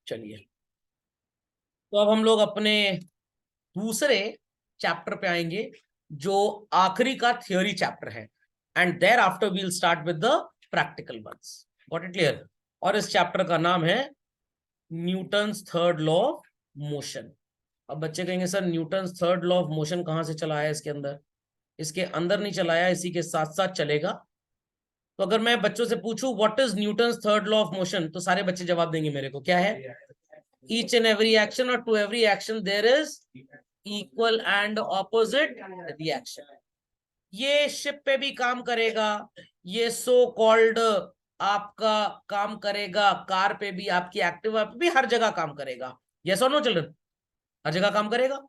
चलिए, तो अब हम लोग अपने दूसरे चैप्टर पे आएंगे जो आखिरी का थियोरी चैप्टर है, and thereafter we'll start with the practical ones. Got it clear? और इस चैप्टर का नाम है Newton's third law of motion. अब बच्चे कहेंगे sir Newton's third law of motion कहां से चला है इसके अंदर? इसके अंदर नहीं चलाया, इसी के साथ साथ चलेगा। तो अगर मैं बच्चों से पूछूं what is Newton's third law of motion, तो सारे बच्चे जवाब देंगे मेरे को। क्या है? ईच एंड एवरी एक्शन और to every action there is equal and opposite reaction. ये शिप पे भी काम करेगा, ये सो कॉल्ड आपका काम करेगा कार पे भी, आपकी एक्टिवा पे भी, हर जगह काम करेगा। यस और नो चिल्ड्रन? हर जगह काम करेगा।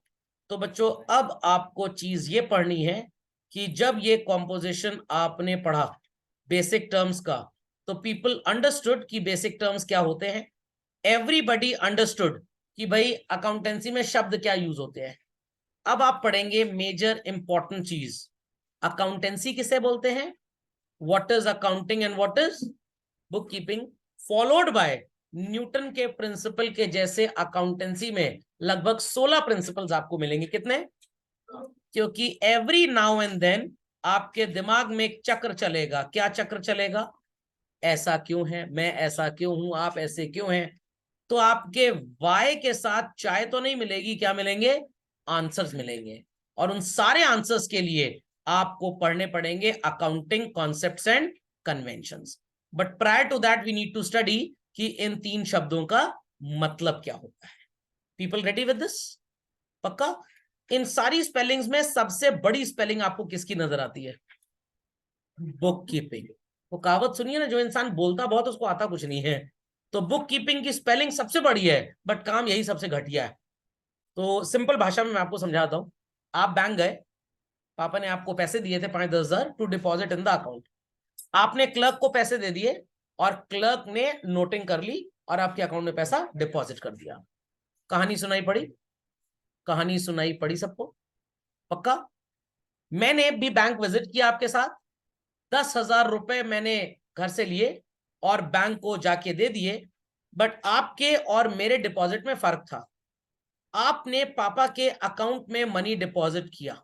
तो बच्चों अब आपको चीज ये पढ़नी है कि जब ये कॉम्पोजिशन आपने पढ़ा बेसिक टर्म्स का, तो पीपल अंडरस्टूड कि बेसिक टर्म्स क्या होते हैं। एवरीबडी अंडरस्टूड कि भाई अकाउंटेंसी में शब्द क्या यूज होते हैं। अब आप पढ़ेंगे मेजर इंपॉर्टेंट चीज, अकाउंटेंसी किसे बोलते हैं, what is accounting and what is book keeping, followed by Newton के प्रिंसिपल के जैसे अकाउंटेंसी में लगभग 16 प्रिंसिपल्स आपको मिलेंगे। कितने? क्योंकि एवरी नाउ एंड देन आपके दिमाग में एक चक्र चलेगा। क्या चक्र चलेगा? ऐसा क्यों है, मैं ऐसा क्यों हूं, आप ऐसे क्यों हैं। तो आपके वाई के साथ चाय तो नहीं मिलेगी, क्या मिलेंगे? आंसर्स मिलेंगे। और उन सारे आंसर्स के लिए आपको पढ़ने पड़ेंगे accounting concepts and conventions. But prior to that we need to study कि इन तीन शब्दों का मतलब क्या होता है। People ready with this? पक्का? इन सारी स्पेलिंग्स में सबसे बड़ी स्पेलिंग आपको किसकी नजर आती है? Book keeping. वो कहावत सुनिए ना, जो इंसान बोलता बहुत उसको आता कुछ नहीं है। तो बुक कीपिंग की स्पेलिंग सबसे बड़ी है, बट काम यही सबसे घटिया है। तो सिंपल भाषा में मैं आपको समझाता हूं। आप बैंक गए, पापा ने आपको पैसे दिए थे 5-10 हजार to deposit in the account. आपने क्लर्क को पैसे दे दिए और क्लर्क ने नोटिंग कर ली और आपके अकाउंट में पैसा डिपॉजिट कर दिया। कहानी सुनाई पड़ी? कहानी सुनाई पड़ी सबको? पक्का? मैंने भी बैंक विजिट किया आपके साथ, 10,000 रुपए मैंने घर से लिए और बैंक को जाके दे दिए। बट आपके और मेरे डिपॉजिट में फर्क था। आपने पापा के अकाउंट में मनी डिपॉजिट किया,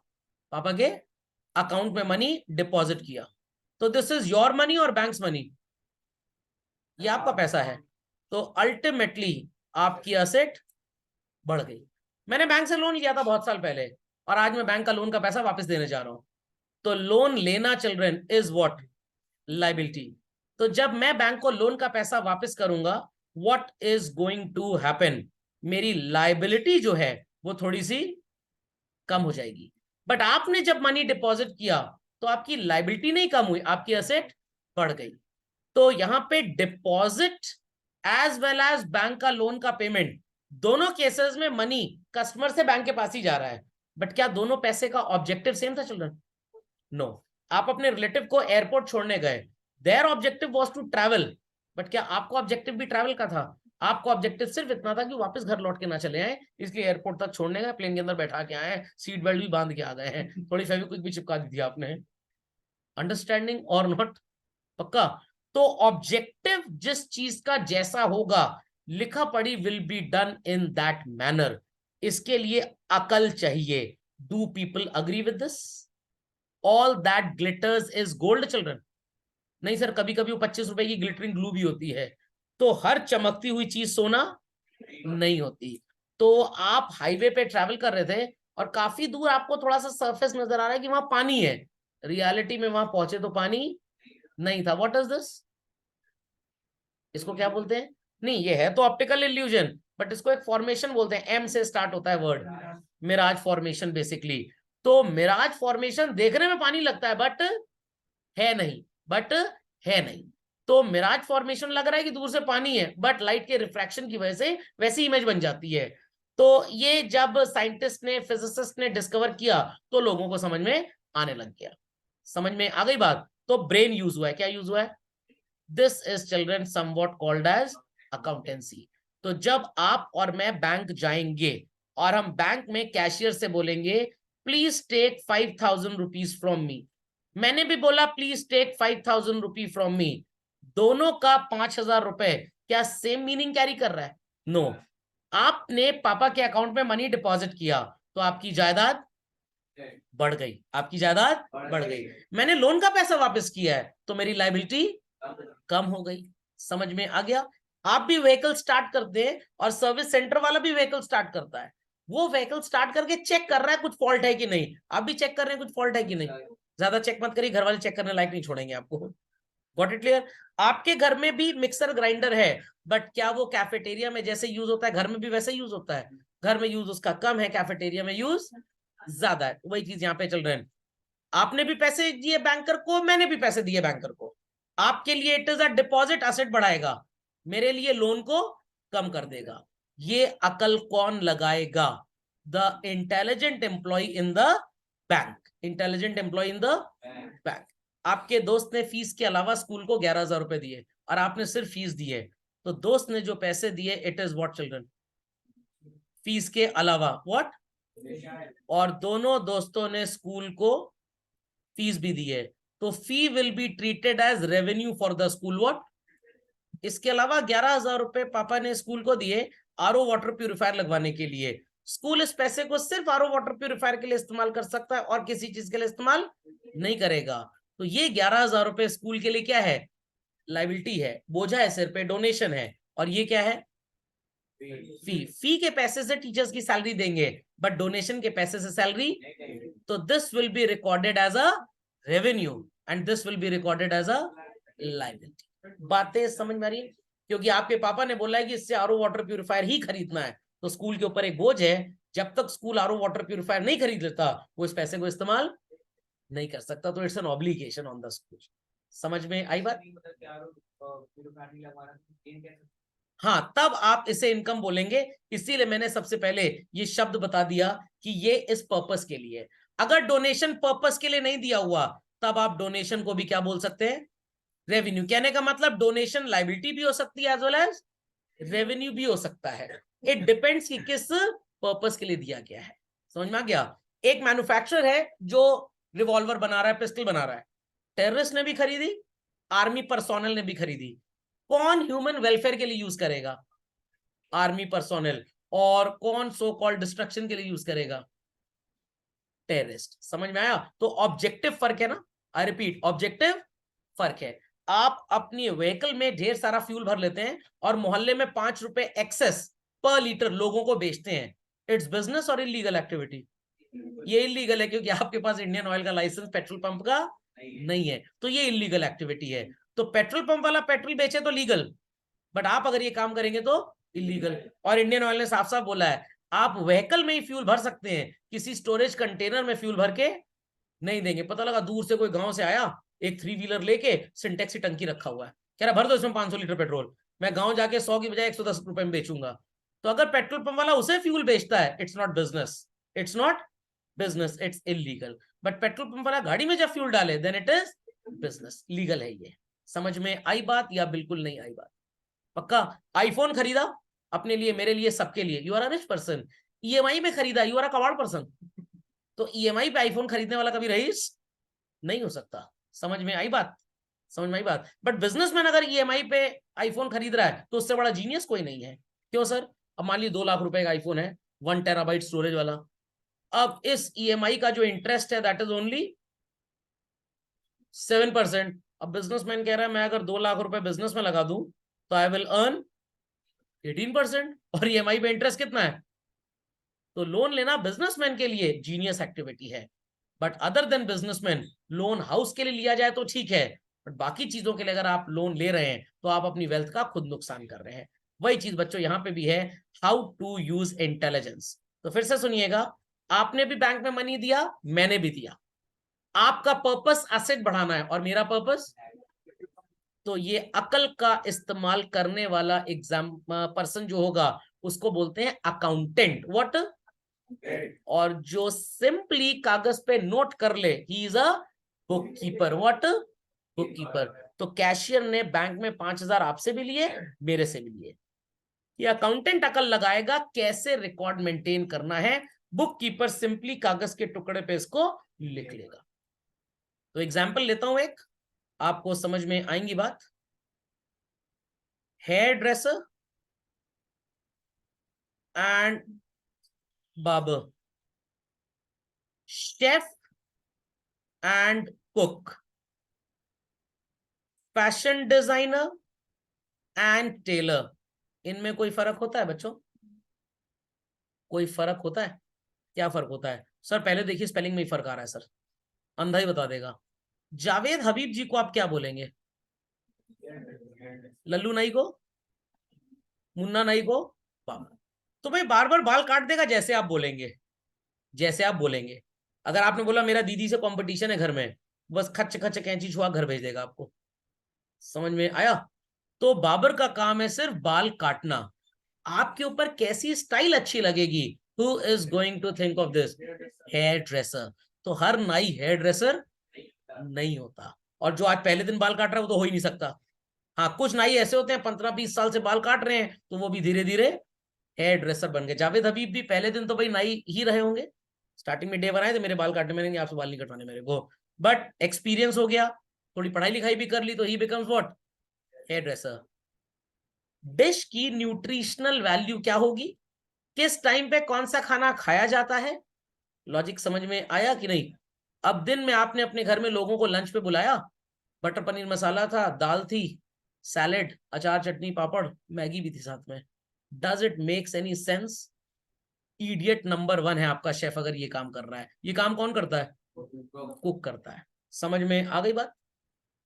पापा के अकाउंट में मनी डिपॉजिट किया। तो दिस इज योर मनी और बैंक्स मनी, ये आपका पैसा है। तो अल्टीमेटली आपकी असेट बढ़ गई। मैंने बैंक से लोन लिया था बहुत साल पहले, और आज मैं बैंक का लोन का पैसा वापस देने जा रहा हूं। तो लोन लेना चिल्ड्रन इज व्हाट? लाइबिलिटी। तो जब मैं बैंक को लोन का पैसा वापस करूंगा, what is going to happen? मेरी लाइबिलिटी जो है वो थोड़ी सी कम हो जाएगी। बट आपने जब मनी डिपॉजिट किया तो आपकी लाइबिलिटी नहीं कम हुई, आपकी एसेट बढ़ गई। तो यहां पे deposit as well as bank का लोन का पेमेंट, दोनों केसेस में मनी कस्टमर से बैंक के पास ही जा रहा है। बट क्या दोनों पैसे का ऑब्जेक्टिव सेम था चिल्ड्रन? नो। आप अपने रिलेटिव को एयरपोर्ट छोड़ने गए, their objective was to travel. But क्या आपका ऑब्जेक्टिव भी ट्रैवल का था? आपका ऑब्जेक्टिव सिर्फ इतना था कि वापस घर लौट के ना चले आए, इसलिए एयरपोर्ट तक छोड़ने गए, प्लेन के अंदर बैठा के आए हैं, सीट बेल्ट भी बांध के आ गए हैं, थोड़ी फेविक्विक भी चिपका दी थी आपने। अंडरस्टैंडिंग और नॉट? पक्का? तो ऑब्जेक्टिव जिस चीज का जैसा होगा, लिखा पढ़ी will be done in that manner. इसके लिए अकल चाहिए। Do people agree with this? All that glitters is gold children? नहीं सर, कभी कभी वो 25 रुपए की ग्लिटरिंग ग्लू भी होती है। तो हर चमकती हुई चीज सोना नहीं होती। तो आप हाईवे पे ट्रैवल कर रहे थे और काफी दूर आपको थोड़ा सा सरफेस नजर आ रहा है कि वहां पानी है, रियलिटी में वहां पहुंचे तो पानी नहीं था। What is this? इसको क्या बोलते हैं? नहीं, ये है तो ऑप्टिकल इल्यूजन, बट इसको एक फॉर्मेशन बोलते हैं, एम से स्टार्ट होता है वर्ड, मिराज फॉर्मेशन बेसिकली। तो मिराज फॉर्मेशन देखने में पानी लगता है बट है नहीं, बट है नहीं। तो मिराज फॉर्मेशन लग रहा है कि दूर से पानी है, बट लाइट के रिफ्रैक्शन की वजह से वैसी इमेज बन जाती है। तो ये जब साइंटिस्ट ने, फिजिसिस्ट ने डिस्कवर किया तो लोगों को समझ में आने लग गया। समझ में आ गई बात? तो ब्रेन यूज हुआ है। क्या यूज हुआ है? This is children somewhat called as accountancy. तो जब आप और मैं बैंक जाएंगे और हम बैंक में कैशियर से बोलेंगे please take 5,000 rupees from me, मैंने भी बोला please take 5,000 rupee from me, दोनों का 5,000 रुपए क्या सेम मीनिंग कैरी कर रहा है? नो। आपने पापा के अकाउंट में मनी डिपॉजिट किया तो आपकी जायदाद बढ़ गई, आपकी जायदाद बढ़ गई। मैंने लोन का पैसा वापस किया है तो मेरी लायबिलिटी कम हो गई। समझ में आ गया? आप भी व्हीकल स्टार्ट करते हैं और सर्विस सेंटर वाला भी व्हीकल स्टार्ट करता है, वो व्हीकल स्टार्ट करके चेक कर रहा है कुछ फॉल्ट है कि नहीं, आप भी चेक कर रहे हैं कुछ फॉल्ट है कि नहीं। ज्यादा चेक मत करिए, घर वाले चेक करने लायक नहीं छोड़ेंगे आपको। Got it clear? आपके घर में भी मिक्सर ग्राइंडर है, बट क्या वो कैफेटेरिया में जैसे यूज होता है घर में भी वैसे यूज होता है? घर में यूज उसका कम है, कैफेटेरिया में यूज ज्यादा है। वही चीज यहाँ पे चल रहे हैं। आपने भी पैसे दिए बैंकर को, मैंने भी पैसे दिए बैंकर को। आपके लिए it is a deposit, asset बढ़ाएगा, मेरे लिए लोन को कम कर देगा। ये अकल कौन लगाएगा? The intelligent employ in the bank. Intelligent employ in the bank. आपके दोस्त ने फीस के अलावा स्कूल को 11,000 रुपए दिए और आपने सिर्फ फीस दी है, तो दोस्त ने जो पैसे दिए it is what children? Fees के अलावा व्हाट? और दोनों दोस्तों ने स्कूल को फीस भी दी है, तो fee will be treated as revenue for the school. What? इसके अलावा 11,000 रुपए पापा ने स्कूल को दिए आरओ वाटर प्यूरिफायर लगवाने के लिए। स्कूल इस पैसे को सिर्फ आरओ वाटर प्यूरिफायर के लिए इस्तेमाल कर सकता है और किसी चीज के लिए इस्तेमाल नहीं करेगा। तो ये 11,000 रुपए स्कूल के लिए क्या है? लाइबिलिटी है, बोझा है सिर पे, डोनेशन है। और ये क्या है? फी। फी के पैसे से टीचर्स की सैलरी देंगे, बट डोनेशन के पैसे से सैलरी। तो this will be recorded as a revenue and this will be recorded as a liability. बातें समझ में आ रही है? क्योंकि आपके पापा ने बोला है कि इससे आरओ वाटर प्यूरिफायर ही खरीदना है, तो स्कूल के ऊपर एक बोझ है। जब तक स्कूल आरओ वाटर प्यूरिफायर नहीं खरीद लेता, वो इस पैसे को इस्तेमाल नहीं कर सकता। तो it's an obligation on the school. समझ में आई बात? हाँ, तब आप इसे इनकम बोलेंगे। इसीलिए मैंने सबसे पहले ये शब्द बता दिया कि ये इस पर्पस के लिए। अगर डोनेशन पर्पस के लिए नहीं दिया हुआ, तब आप डोनेशन को भी क्या बोल सकते हैं? रेवेन्यू। कहने का मतलब डोनेशन लाइबिलिटी भी हो सकती है एज वेल एज रेवेन्यू भी हो सकता है। इट डिपेंड्स कि किस पर्पस के लिए दिया गया है। समझ में आ गया? एक मैन्युफैक्चरर है जो रिवॉल्वर बना रहा है, पिस्टल बना रहा है, टेररिस्ट ने भी खरीदी, आर्मी पर्सोनल ने भी खरीदी। कौन ह्यूमन वेलफेयर के लिए यूज करेगा? Army personnel. और कौन सो कॉल्ड डिस्ट्रक्शन के लिए यूज करेगा? टेररिस्ट। समझ में आया? तो ऑब्जेक्टिव फर्क है ना। आई रिपीट, ऑब्जेक्टिव फर्क है। आप अपनी व्हीकल में ढेर सारा फ्यूल भर लेते हैं और मोहल्ले में 5 रुपए एक्सेस पर लीटर लोगों को बेचते हैं। इट्स बिजनेस और इलीगल एक्टिविटी? ये इलीगल है, क्योंकि आपके पास इंडियन ऑयल का लाइसेंस पेट्रोल पंप का नहीं है, तो ये इलीगल एक्टिविटी है। तो पेट्रोल पंप वाला पेट्रोल बेचे तो लीगल, बट आप अगर ये काम करेंगे तो इलीगल। और इंडियन ऑयल ने साफ साफ बोला है आप व्हीकल में ही फ्यूल भर सकते हैं, किसी स्टोरेज कंटेनर में फ्यूल भर के नहीं देंगे। पता लगा दूर से कोई गांव से आया, एक 3 व्हीलर लेके सिंटेक्स की टंकी रखा हुआ है, कह रहा भर दो इसमें 500 लीटर पेट्रोल, मैं गांव जाके 100 की बजाय 110 रुपए में बेचूंगा। तो अगर पेट्रोल पंप वाला उसे फ्यूल बेचता है, it's not business, it's not business, it's illegal. But petrol pump वाला गाड़ी में जब फ्यूल डाले then it is business, legal है ये। समझ में आई बात या बिल्कुल नहीं आई बात? पक्का? आईफोन खरीदा अपने लिए, मेरे लिए, सबके लिए, you are a rich person. EMI में खरीदा, यू आर अ कबाड़ पर्सन। तो ईएमआई पे आईफोन खरीदने वाला कभी रईस नहीं हो सकता। समझ में आई बात? समझ में आई बात? बट बिजनेसमैन अगर ईएमआई पे आईफोन खरीद रहा है तो उससे बड़ा जीनियस कोई नहीं है। क्यों सर? अब मान ली 2 लाख रुपए का आईफोन है, 1 टेराबाइट स्टोरेज वाला। अब इस ईएमआई का जो इंटरेस्ट है दैट इज ओनली 7%। अब बिजनेसमैन कह रहा है मैं अगर 2 लाख रुपए बिजनेस में लगा दूं तो आई विल अर्न 18%, और ईएमआई पे इंटरेस्ट कितना है? तो लोन लेना बिजनेसमैन के लिए जीनियस एक्टिविटी है। But other than businessman, loan house के लिए लिया जाए तो ठीक है, बट बाकी चीजों के लिए अगर आप लोन ले रहे हैं तो आप अपनी वेल्थ का खुद नुकसान कर रहे हैं। वही चीज बच्चों यहां पे भी है, हाउ टू यूज इंटेलिजेंस। तो फिर से सुनिएगा, आपने भी बैंक में मनी दिया, मैंने भी दिया। आपका पर्पस एसेट बढ़ाना है और मेरा पर्पस, तो ये अकल का इस्तेमाल करने वाला एग्जाम पर्सन जो होगा उसको बोलते हैं अकाउंटेंट। व्हाट? और जो सिंपली कागज पे नोट कर ले, he is a book keeper. What? Book keeper. तो कैशियर ने बैंक में 5,000 आपसे भी लिए, मेरे से भी लिए। ये अकाउंटेंट अकल लगाएगा कैसे रिकॉर्ड मेंटेन करना है, बुक कीपर सिंपली कागज के टुकड़े पे इसको लिख लेगा। तो एग्जाम्पल लेता हूं एक, आपको समझ में आएंगी बात। Hairdresser and barber, chef and cook, fashion designer and tailor. इनमें कोई फर्क होता है बच्चों? कोई फर्क होता है? क्या फर्क होता है सर? पहले देखिए स्पेलिंग में ही फर्क आ रहा है सर, अंधा ही बता देगा। जावेद हबीब जी को आप क्या बोलेंगे? लल्लू नाई को? मुन्ना नाई को? बाबा। तो भाई बार बार बाल काट देगा जैसे आप बोलेंगे, जैसे आप बोलेंगे। अगर आपने बोला मेरा दीदी से कंपटीशन है घर में, बस खच खच कैंची छुआ घर भेज देगा आपको। समझ में आया? तो बाबर का काम है सिर्फ बाल काटना। आपके ऊपर कैसी स्टाइल अच्छी लगेगी, who is going to think of this? Hairdresser. तो हर नाई हेयर ड्रेसर नहीं होता, और जो आज पहले दिन बाल काट रहा है वो तो हो ही नहीं सकता। हाँ, कुछ नाई ऐसे होते हैं 15-20 साल से बाल काट रहे हैं, तो वो भी धीरे धीरे हेयर ड्रेसर बन गए। जावेद हबीब भी पहले दिन तो भाई नाई ही रहे होंगे, स्टार्टिंग में डे बनाए थे मेरे बाल काटने, मैंने नहीं आपसे बाल नहीं कटवाने मेरे को, बट एक्सपीरियंस हो गया, थोड़ी पढ़ाई लिखाई भी कर ली, तो he becomes what? Hairdresser. Dish की न्यूट्रिशनल वैल्यू क्या होगी? किस टाइम पे कौन सा खाना खाया जाता है? लॉजिक समझ में आया कि नहीं? अब दिन में आपने अपने घर में लोगों को लंच पे बुलाया, बटर पनीर मसाला था, दाल थी, सैलेड, अचार, चटनी, पापड़, मैगी भी थी साथ में। Does it makes any sense? Idiot number 1 है आपका शेफ अगर ये काम कर रहा है। ये काम कौन करता है? कुक करता है। समझ में आ गई बात?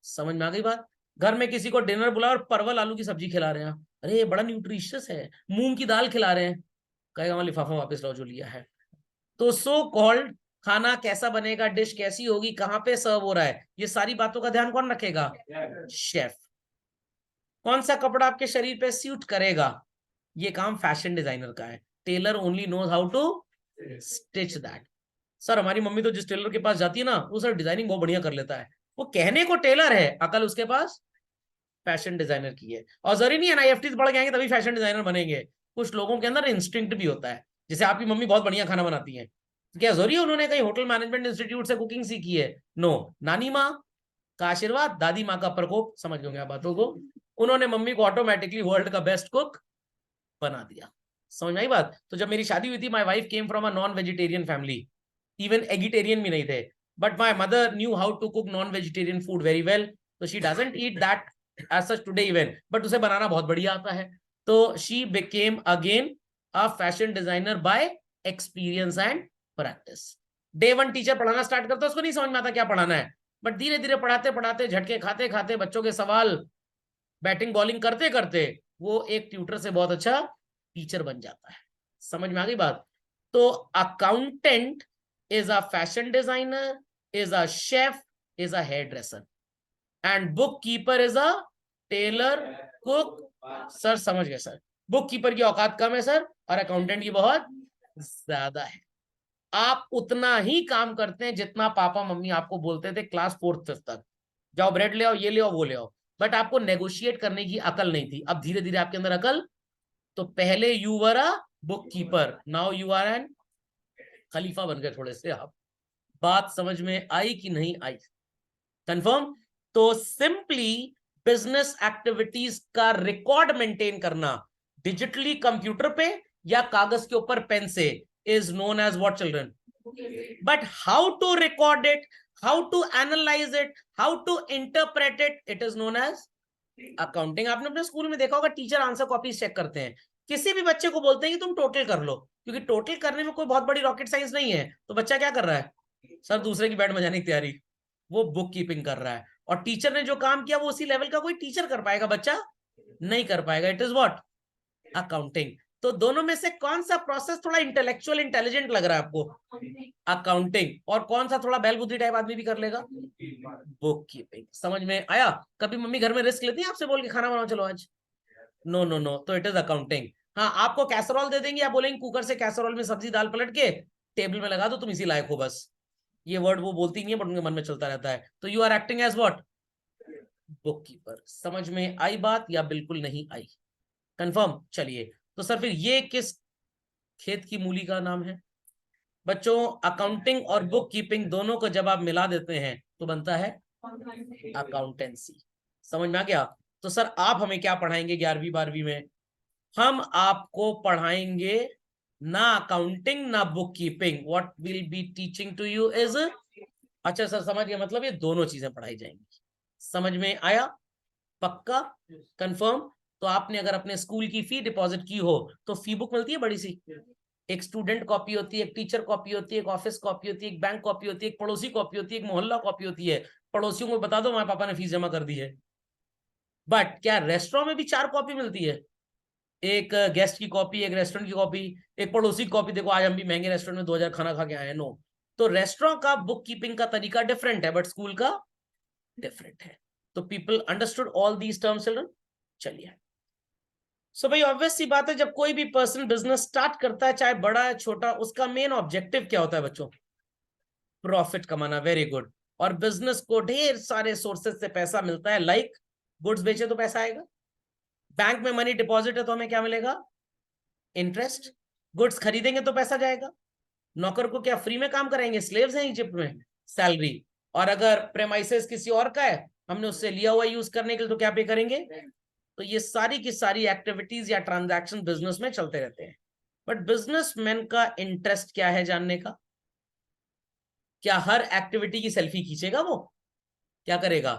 समझ में आ गई बात? घर में किसी को डिनर बुला और परवल आलू की सब्जी खिला रहे हैं, अरे ये बड़ा न्यूट्रिशियस है, मूंग की दाल खिला रहे हैं, कहेगा वहां लिफाफा वापस लाओ जो लिया है। तो सो कॉल्ड खाना कैसा बनेगा, डिश कैसी होगी, कहां पे सर्व हो रहा है, ये सारी बातों का ध्यान कौन रखेगा? शेफ। कौन सा कपड़ा आपके शरीर पे सूट करेगा, ये काम फैशन डिजाइनर का है। Tailor only knows how to stitch that. Sir हमारी मम्मी तो जिस टेलर के पास जाती है ना, वो सर डिजाइनिंग बहुत बढ़िया कर लेता है। वो कहने को टेलर है, अकल उसके पास फैशन डिजाइनर की है। और जरूरी नहीं है एनआईएफटीज पढ़ के आएंगे तभी फैशन डिजाइनर बनेंगे। कुछ लोगों के अंदर इंस्टिंक्ट भी होता है। जैसे आपकी मम्मी बहुत बढ़िया खाना बनाती है, क्या जरूरी है उन्होंने कहीं होटल मैनेजमेंट इंस्टीट्यूट से कुकिंग सीखी है? नो। नानी माँ का आशीर्वाद, दादी माँ का प्रकोप, समझ गए आप बातों को, उन्होंने मम्मी को ऑटोमेटिकली वर्ल्ड का बेस्ट कुक बना दिया। समझ में आई बात? तो जब मेरी शादी हुई थी, my wife came from a non vegetarian family, even eggetarian भी नहीं थे, but my mother knew how to cook non vegetarian food very well. तो she doesn't eat that as such today even, but उसे बनाना बहुत बढ़िया आता है। तो she became again a fashion designer by experience and practice. Day 1 teacher पढ़ाना start करता है, उसको नहीं समझ में आता क्या पढ़ाना है, बट धीरे धीरे पढ़ाते पढ़ाते, झटके खाते खाते, बच्चों के सवाल बैटिंग बॉलिंग करते करते, वो एक ट्यूटर से बहुत अच्छा टीचर बन जाता है। समझ में आ गई बात? तो accountant is a fashion designer, is a chef, is a hairdresser, and bookkeeper is a tailor, cook। Sir समझ गए सर, बुक कीपर की औकात कम है सर, और अकाउंटेंट की बहुत ज्यादा है। आप उतना ही काम करते हैं जितना पापा मम्मी आपको बोलते थे क्लास 4th तक, जाओ ब्रेड ले आओ, ये ले आओ, वो ले आओ, बट आपको नेगोशिएट करने की अकल नहीं थी। अब धीरे धीरे आपके अंदर अकल, तो पहले you were a book keeper, now you are an खलीफा बन गए थोड़े से आप। बात समझ में आई कि नहीं आई? कंफर्म? तो सिंपली बिजनेस एक्टिविटीज का रिकॉर्ड मेंटेन करना डिजिटली कंप्यूटर पे या कागज के ऊपर पेन से is known as what children? But how to record it, how to analyse it, how to interpret it, it is known as accounting. आपने अपने स्कूल में देखा होगा टीचर आंसर कॉपी चेक करते हैं, किसी भी बच्चे को बोलते हैं कि तुम टोटल कर लो, क्योंकि टोटल करने में कोई बहुत बड़ी रॉकेट साइंस नहीं है, तो बच्चा क्या कर रहा है? सर दूसरे की बैट बजाने की तैयारी, वो बुक कीपिंग कर रहा है। और टीचर ने जो काम किया वो उसी लेवल का कोई टीचर कर पाएगा, बच्चा नहीं कर पाएगा। It is what? अकाउंटिंग। तो दोनों में से कौन सा प्रोसेस थोड़ा इंटेलेक्चुअल इंटेलिजेंट लग रहा है आपको? अकाउंटिंग। और कौन सा थोड़ा बैल बुद्धि टाइप आदमी भी कर लेगा? Book keeping. समझ में आया? कभी मम्मी घर में रिस्क लेती है आपसे बोल के खाना बनाओ चलो आज? नो नो नो, तो इट इज अकाउंटिंग। हाँ, आपको कैसरोल दे देंगे, या बोलेंगे कुकर से कैसरोल में सब्जी दाल पलट के टेबल में लगा दो, तुम इसी लायक हो बस। ये वर्ड वो बोलती नहीं है, बट उनके मन में चलता रहता है। तो you are acting as what? Bookkeeper. समझ में आई बात या बिल्कुल नहीं आई? कंफर्म? चलिए, तो सर फिर ये किस खेत की मूली का नाम है बच्चों? अकाउंटिंग और बुक कीपिंग दोनों को जब आप मिला देते हैं तो बनता है अकाउंटेंसी। समझ में आ गया? तो सर आप हमें क्या पढ़ाएंगे 11वीं 12वीं में? हम आपको पढ़ाएंगे ना अकाउंटिंग ना bookkeeping, what will be teaching to you is, अच्छा सर समझ गए, मतलब ये दोनों चीजें पढ़ाई जाएंगी। समझ में आया? पक्का? कंफर्म? तो आपने अगर अपने स्कूल की फी डिपॉजिट की हो तो फी बुक मिलती है बड़ी सी, एक स्टूडेंट कॉपी होती है, एक टीचर कॉपी होती है, एक ऑफिस कॉपी होती है, एक बैंक कॉपी होती है, एक पड़ोसी कॉपी होती है, एक मोहल्ला कॉपी होती है। पड़ोसियों को बता दो हमारे पापा ने फीस जमा कर दी है। बट क्या रेस्टोरेंट में भी 4 कॉपी मिलती है? एक गेस्ट की कॉपी, एक रेस्टोरेंट की कॉपी, एक पड़ोसी की कॉपी, देखो आज हम भी महंगे रेस्टोरेंट में 2000 खाना खा के आए हैं, नो। तो रेस्टोरेंट का बुक कीपिंग का तरीका डिफरेंट है, बट स्कूल का डिफरेंट है। तो people understood all these terms children? चलिए, सो भाई ऑब्वियस सी बात है, जब कोई भी पर्सन बिजनेस स्टार्ट करता है, चाहे बड़ा है छोटा, उसका मेन ऑब्जेक्टिव क्या होता है बच्चों? प्रॉफिट कमाना। Very good. और बिजनेस को ढेर सारे सोर्सेज से पैसा मिलता है, लाइक गुड्स बेचे तो पैसा आएगा, बैंक में मनी डिपॉजिट है तो हमें क्या मिलेगा? इंटरेस्ट। गुड्स खरीदेंगे तो पैसा जाएगा। नौकर को क्या फ्री में काम कराएंगे? स्लेव्स हैं इजिप्ट में, सैलरी। और अगर प्रेमाइसेस किसी और का है, हमने उससे लिया हुआ यूज करने के लिए, तो क्या पे करेंगे? तो ये सारी की सारी एक्टिविटीज या ट्रांजैक्शन बिजनेस में चलते रहते हैं। बट बिजनेसमैन का इंटरेस्ट क्या है जानने का? क्या हर एक्टिविटी की सेल्फी खींचेगा वो? क्या करेगा?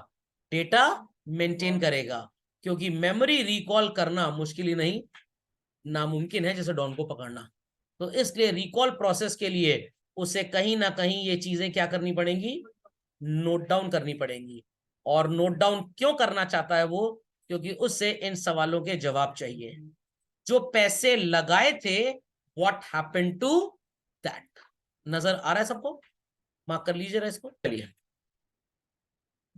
डेटा मेंटेन करेगा, क्योंकि मेमोरी रिकॉल करना मुश्किल ही नहीं, नामुमकिन है, जैसे डॉन को पकड़ना। तो इसलिए रिकॉल प्रोसेस के लिए उसे कहीं ना कहीं ये चीजें क्या करनी पड़ेंगी? नोट डाउन करनी पड़ेंगी। और नोट डाउन क्यों करना चाहता है वो? क्योंकि उससे इन सवालों के जवाब चाहिए। जो पैसे लगाए थे, व्हाट हैपेंड टू दैट? नजर आ रहा है सबको? मार्क कर लीजिए इसको। चलिए,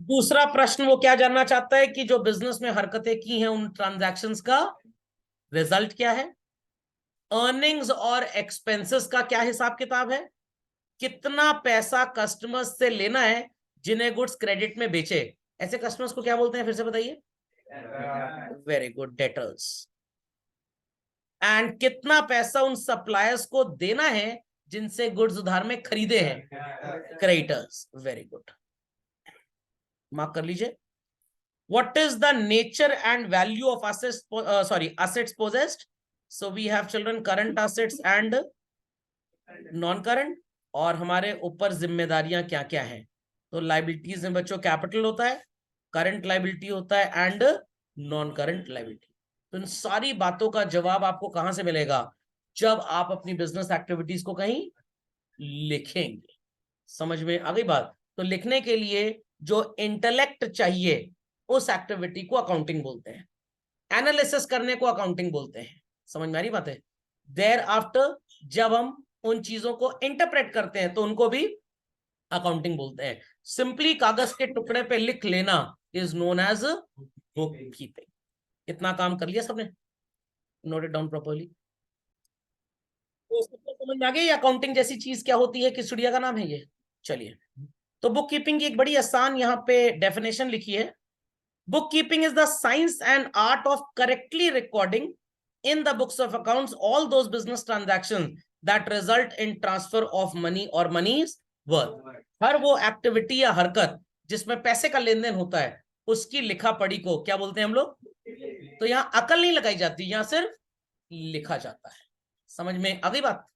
दूसरा प्रश्न वो क्या जानना चाहता है कि जो बिजनेस में हरकतें की हैं, उन ट्रांजैक्शंस का रिजल्ट क्या है? अर्निंग्स और एक्सपेंसेस का क्या हिसाब किताब है? कितना पैसा कस्टमर्स से लेना है जिन्हें गुड्स क्रेडिट में बेचे? ऐसे कस्टमर्स को क्या बोलते हैं, फिर से बताइए? Very good, debtors. एंड कितना पैसा उन सप्लायर्स को देना है जिनसे गुड्स उधार में खरीदे हैं? क्रेडिटर्स। वेरी गुड, मार्क कर लीजिए। What is the nature and value of assets? Assets possessed. So we have children current assets and non-current. और हमारे ऊपर जिम्मेदारियां क्या क्या हैं? तो लाइबिलिटीज में बच्चों कैपिटल होता है, करंट लाइबिलिटी होता है एंड नॉन करंट लाइबिलिटी। तो इन सारी बातों का जवाब आपको कहां से मिलेगा? जब आप अपनी बिजनेस एक्टिविटीज को कहीं लिखेंगे। समझ में आ गई बात? तो लिखने के लिए जो इंटेलेक्ट चाहिए, उस एक्टिविटी को अकाउंटिंग बोलते हैं। एनालिसिस करने को अकाउंटिंग बोलते हैं। समझ में आ रही बात है? देयर आफ्टर जब हम उन चीजों को इंटरप्रेट करते हैं तो उनको भी अकाउंटिंग बोलते हैं। सिंपली कागज के टुकड़े पे लिख लेना is known as bookkeeping. इतना काम कर लिया सबने? Note it down properly. तो सबको समझ में आ गई अकाउंटिंग जैसी चीज क्या होती है, किस चिड़िया का नाम है ये? चलिए, तो बुक कीपिंग की एक बड़ी आसान यहाँ पे डेफिनेशन लिखी है। Bookkeeping is the science and art of correctly recording in the books of accounts all those business transactions that result in transfer of money or money's worth. हर वो एक्टिविटी या हरकत जिसमें पैसे का लेन देन होता है, उसकी लिखा पढ़ी को क्या बोलते हैं हम लोग? तो यहाँ अकल नहीं लगाई जाती, यहाँ सिर्फ लिखा जाता है। समझ में आ गई बात?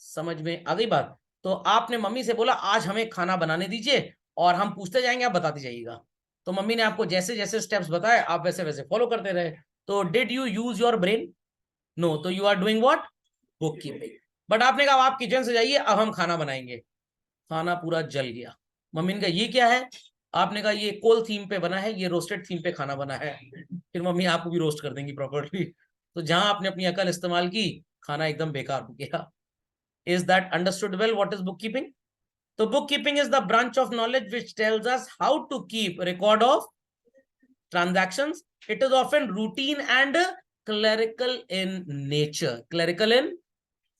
समझ में आ गई बात? तो आपने मम्मी से बोला आज हमें खाना बनाने दीजिए, और हम पूछते जाएंगे, आप बताते जाइएगा। तो मम्मी ने आपको जैसे जैसे स्टेप्स बताए, आप वैसे वैसे फॉलो करते रहे। तो did you use your brain? No. तो you are doing what? Book keeping. But आपने कहा आप किचन से जाइए, अब हम खाना बनाएंगे। खाना पूरा जल गया। मम्मी ने कहा ये क्या है? आपने कहा ये कोल थीम पे बना है, ये रोस्टेड थीम पे खाना बना है। फिर मम्मी आपको भी रोस्ट कर देंगी प्रॉपर्ली। तो जहां आपने अपनी अकल इस्तेमाल की, खाना एकदम बेकार हो गया। Is that understood well? What is bookkeeping? So bookkeeping is the branch of knowledge which tells us how to keep record of transactions. It is often routine and clerical in nature. Clerical in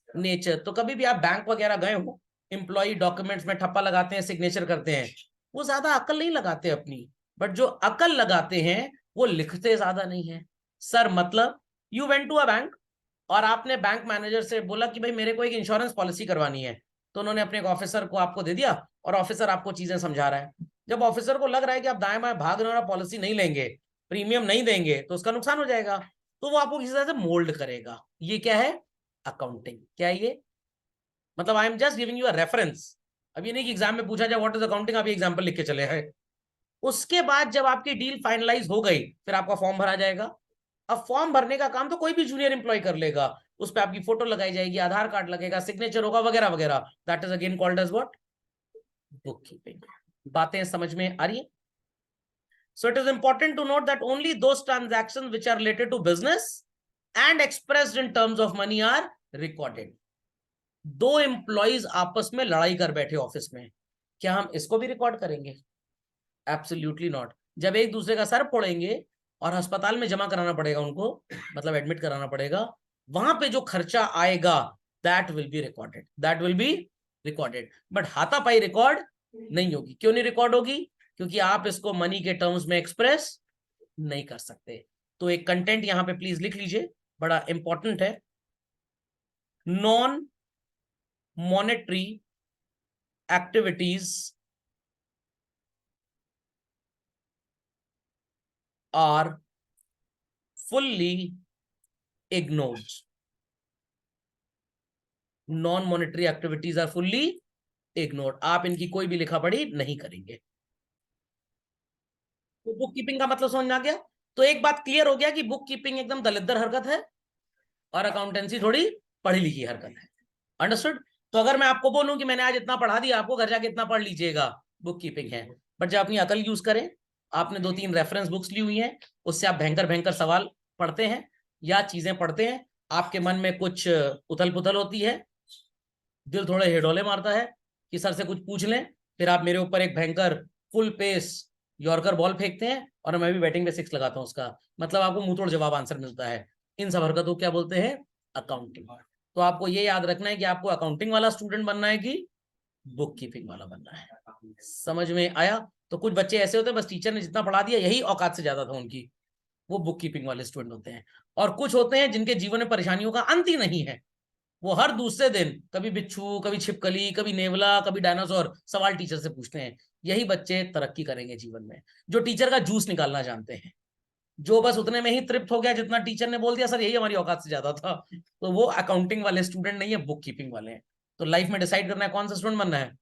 nature. तो कभी भी आप bank वगैरह गए हो, employ documents में ठप्पा लगाते हैं, सिग्नेचर करते हैं, वो ज्यादा अकल नहीं लगाते अपनी। बट जो अकल लगाते हैं वो लिखते ज्यादा नहीं है। सर मतलब you went to a bank और आपने बैंक मैनेजर से बोला कि भाई मेरे को एक इंश्योरेंस पॉलिसी करवानी है, तो उन्होंने अपने एक ऑफिसर को आपको दे दिया, और ऑफिसर आपको चीजें समझा रहा है। जब ऑफिसर को लग रहा है कि आप दाएं बाएं भाग रहे हो और पॉलिसी नहीं लेंगे, प्रीमियम नहीं देंगे, तो उसका नुकसान हो जाएगा, तो वो आपको किसी तरह से मोल्ड करेगा। ये क्या है? अकाउंटिंग। क्या है ये? मतलब I am just giving you a reference. अब ये नहीं कि एग्जाम में पूछा जाए व्हाट इज अकाउंटिंग, आप ये एग्जांपल लिख के चले हैं। उसके बाद जब आपकी डील फाइनलाइज हो गई, फिर आपका फॉर्म भरा जाएगा। अब फॉर्म भरने का काम तो कोई भी जूनियर एम्प्लॉय कर लेगा। उस पर आपकी फोटो लगाई जाएगी, आधार कार्ड लगेगा, सिग्नेचर होगा, वगैरह वगैरह। That is again called as what? Book keeping. बातें समझ में आ रही है? So it is important to note that only those transactions which are related to business and expressed in terms of money are recorded. दो employees आपस में लड़ाई कर बैठे ऑफिस में, क्या हम इसको भी रिकॉर्ड करेंगे? Absolutely not. जब एक दूसरे का सर फोड़ेंगे और अस्पताल में जमा कराना पड़ेगा उनको, मतलब एडमिट कराना पड़ेगा, वहां पे जो खर्चा आएगा that will be recorded, that will be recorded. But हाथापाई रिकॉर्ड नहीं होगी। क्यों नहीं रिकॉर्ड होगी? क्योंकि आप इसको मनी के टर्म्स में एक्सप्रेस नहीं कर सकते। तो एक कंटेंट यहां पे प्लीज लिख लीजिए, बड़ा इंपॉर्टेंट है। Non monetary activities are fully ignored. Non monetary activities are fully ignored. आप इनकी कोई भी लिखा पढ़ी नहीं करेंगे। तो बुक कीपिंग का मतलब समझ में आ गया? तो एक बात क्लियर हो गया कि बुक कीपिंग एकदम दलिद्र हरकत है और अकाउंटेंसी थोड़ी पढ़ी लिखी हरकत है। अंडरस्टूड? तो अगर मैं आपको बोलूं कि मैंने आज इतना पढ़ा दिया आपको, घर जाके इतना पढ़ लीजिएगा, बुक कीपिंग है। बट जब अपनी अकल यूज करें, आपने 2-3 रेफरेंस बुक्स ली हुई हैं, उससे आप भयंकर भयंकर सवाल पढ़ते हैं या चीजें पढ़ते हैं, आपके मन में कुछ उथल पुथल होती है, दिल थोड़े हिडोले मारता है कि सर से कुछ पूछ लें, फिर आप मेरे ऊपर एक भयंकर फुल पेस यॉर्कर बॉल फेंकते हैं और मैं भी बैटिंग पे 6 लगाता हूं उसका, मतलब आपको मुंह तोड़ जवाब आंसर मिलता है। इन सब हरकतों को क्या बोलते हैं? अकाउंटिंग। तो आपको ये याद रखना है कि आपको अकाउंटिंग वाला स्टूडेंट बनना है कि बुक कीपिंग वाला बनना है। समझ में आया? तो कुछ बच्चे ऐसे होते हैं बस टीचर ने जितना पढ़ा दिया यही औकात से ज्यादा था उनकी, वो बुक कीपिंग वाले स्टूडेंट होते हैं। और कुछ होते हैं जिनके जीवन में परेशानियों का अंत ही नहीं है, वो हर दूसरे दिन कभी बिच्छू, कभी छिपकली, कभी नेवला, कभी डायनासोर सवाल टीचर से पूछते हैं। यही बच्चे तरक्की करेंगे जीवन में, जो टीचर का जूस निकालना जानते हैं, जो बस उतने में ही तृप्त हो गया जितना टीचर ने बोल दिया, सर यही हमारी औकात से ज्यादा था। तो वो अकाउंटिंग वाले स्टूडेंट नहीं है, बुक कीपिंग वाले हैं। तो लाइफ में डिसाइड करना है कौन सा स्टूडेंट बनना है।